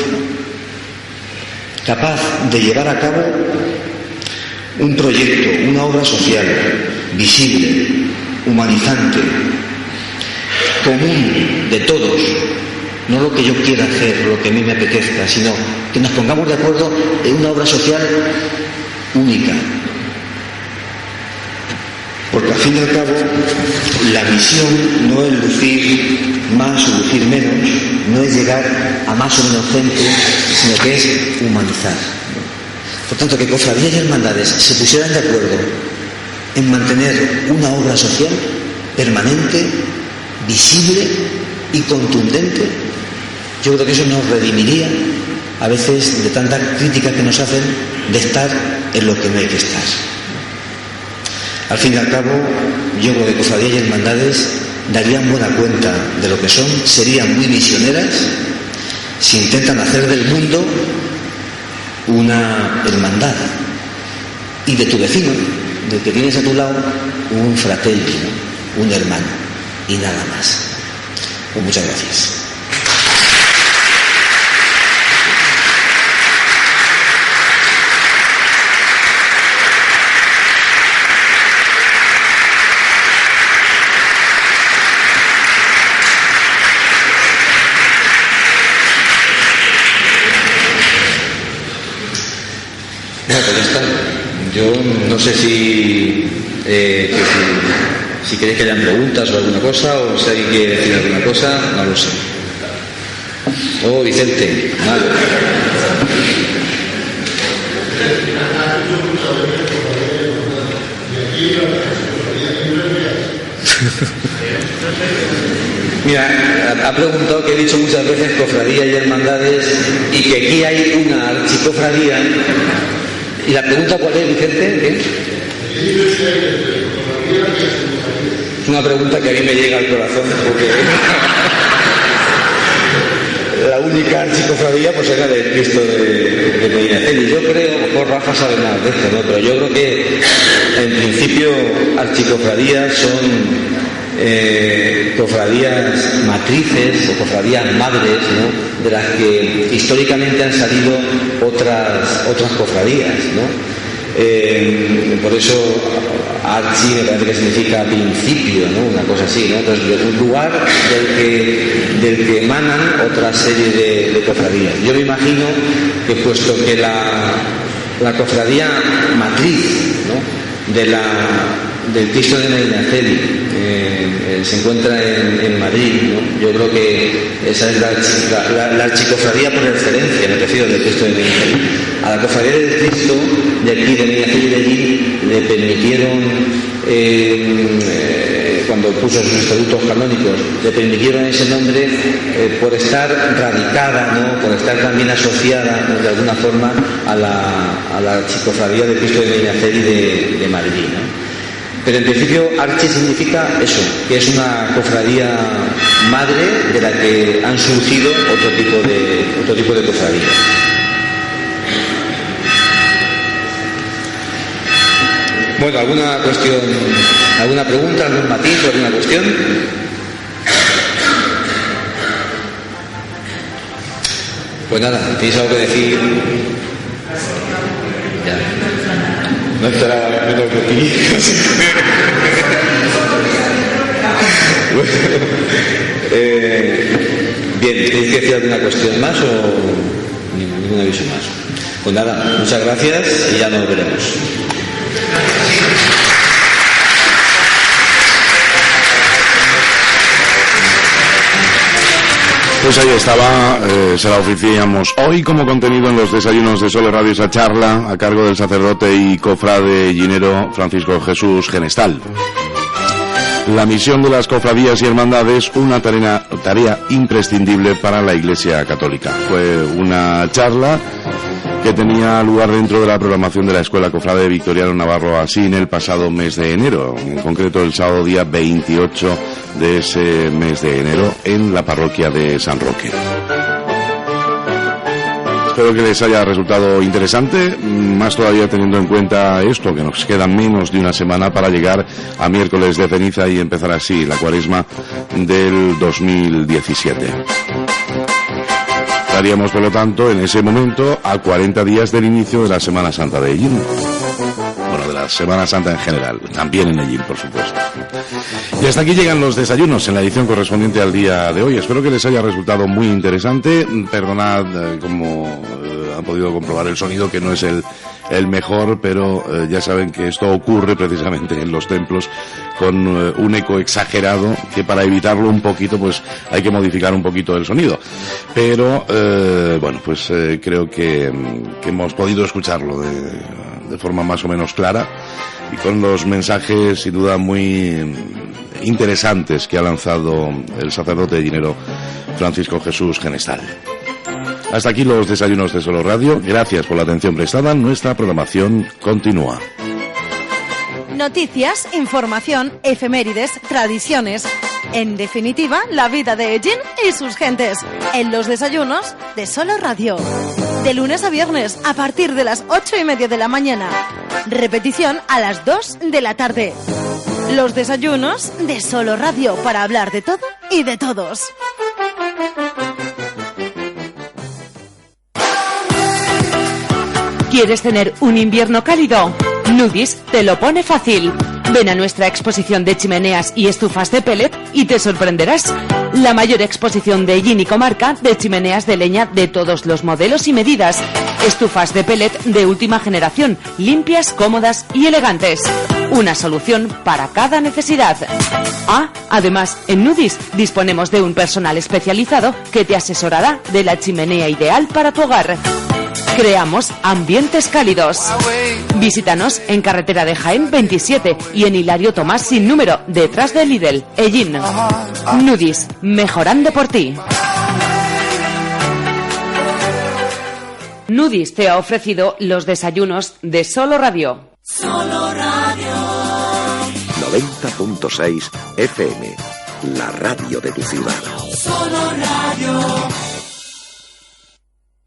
capaz de llevar a cabo un proyecto, una obra social, visible, humanizante, común de todos, no lo que yo quiera hacer, lo que a mí me apetezca, sino que nos pongamos de acuerdo en una obra social única. Porque al fin y al cabo la misión no es lucir más o lucir menos, no es llegar a más o menos gente, sino que es humanizar. Por tanto, que cofradías y hermandades se pusieran de acuerdo en mantener una obra social permanente, visible y contundente, yo creo que eso nos redimiría a veces de tanta crítica que nos hacen de estar en lo que no hay que estar. Al fin y al cabo, yo creo que cofradías y hermandades darían buena cuenta de lo que son, serían muy misioneras si intentan hacer del mundo una hermandad, y de tu vecino, del que tienes a tu lado, un fratello, un hermano, y nada más. Pues muchas gracias. Yo no sé si queréis que hayan preguntas o alguna cosa, o si alguien quiere decir alguna cosa, no lo sé. Oh, Vicente, mal. Mira, ha preguntado que he dicho muchas veces cofradías y hermandades y que aquí hay una archicofradía. ¿Y la pregunta cuál es, Vicente? ¿Qué? Es una pregunta que a mí me llega al corazón porque la única archicofradía pues era del Cristo de Medinaceli. Yo creo, por Rafa sabe más de esto, ¿no? Pero yo creo que en principio archicofradías son cofradías matrices o cofradías madres, ¿no? De las que históricamente han salido otras cofradías, ¿no? Por eso archi me parece que significa principio, ¿no? Una cosa así, ¿no? Entonces, un lugar del que emanan otra serie de cofradías. Yo me imagino que puesto que la cofradía matriz, ¿no? del Cristo de Medinaceli se encuentra en Madrid, ¿no? Yo creo que esa es la archicofradía por excelencia, me refiero del Cristo de Medinaceli. A la cofradía del Cristo de aquí, de Medinaceli, de allí, le permitieron, cuando puso sus estatutos canónicos, le permitieron ese nombre por estar radicada, ¿no? Por estar también asociada, ¿no? De alguna forma a la archicofradía del Cristo de Medinaceli de Madrid, ¿no? Pero en principio archi significa eso, que es una cofradía madre de la que han surgido otro tipo de cofradías. Bueno, ¿alguna cuestión, alguna pregunta, algún matiz o alguna cuestión? Pues nada, ¿tenéis algo que decir? Ya. No esperaba menos de ti. Bueno, bien, ¿tenéis que decir alguna cuestión más o ningún aviso más? Pues nada, muchas gracias y ya nos veremos. Pues ahí estaba, se la oficiamos hoy como contenido en los desayunos de Solo Radio, esa charla a cargo del sacerdote y cofrade llinero Francisco Jesús Genestal. La misión de las cofradías y hermandades, una tarea imprescindible para la Iglesia Católica. Fue una charla que tenía lugar dentro de la programación de la Escuela Cofrade de Victoriano Navarro Asín el pasado mes de enero, en concreto el sábado día 28 de ese mes de enero en la parroquia de San Roque. Espero que les haya resultado interesante, más todavía teniendo en cuenta esto, que nos queda menos de una semana para llegar a miércoles de ceniza y empezar así la cuaresma del 2017. Estaríamos, por lo tanto, en ese momento a 40 días del inicio de la Semana Santa de Ellín. Bueno, de la Semana Santa en general, también en Ellín, por supuesto. Y hasta aquí llegan los desayunos en la edición correspondiente al día de hoy. Espero que les haya resultado muy interesante. Perdonad, como han podido comprobar, el sonido que no es el mejor, pero ya saben que esto ocurre precisamente en los templos con un eco exagerado, que para evitarlo un poquito pues hay que modificar un poquito el sonido, pero bueno, pues creo que hemos podido escucharlo de forma más o menos clara y con los mensajes sin duda muy interesantes que ha lanzado el sacerdote llinero Francisco Jesús Genestal. Hasta aquí los desayunos de Solo Radio. Gracias por la atención prestada. Nuestra programación continúa. Noticias, información, efemérides, tradiciones. En definitiva, la vida de Ellín y sus gentes. En los desayunos de Solo Radio. De lunes a viernes, a partir de las 8:30 de la mañana. Repetición a las 2 de la tarde. Los desayunos de Solo Radio, para hablar de todo y de todos. ¿Quieres tener un invierno cálido? Nudis te lo pone fácil. Ven a nuestra exposición de chimeneas y estufas de pellet y te sorprenderás. La mayor exposición de Ellín y comarca de chimeneas de leña de todos los modelos y medidas. Estufas de pellet de última generación, limpias, cómodas y elegantes. Una solución para cada necesidad. Además, en Nudis disponemos de un personal especializado que te asesorará de la chimenea ideal para tu hogar. Creamos ambientes cálidos. Visítanos en carretera de Jaén 27 y en Hilario Tomás sin número, detrás de Lidl, Ellín. Nudis, mejorando por ti. Nudis te ha ofrecido los desayunos de Solo Radio. Solo Radio. 90.6 FM, la radio de tu ciudad. Solo Radio.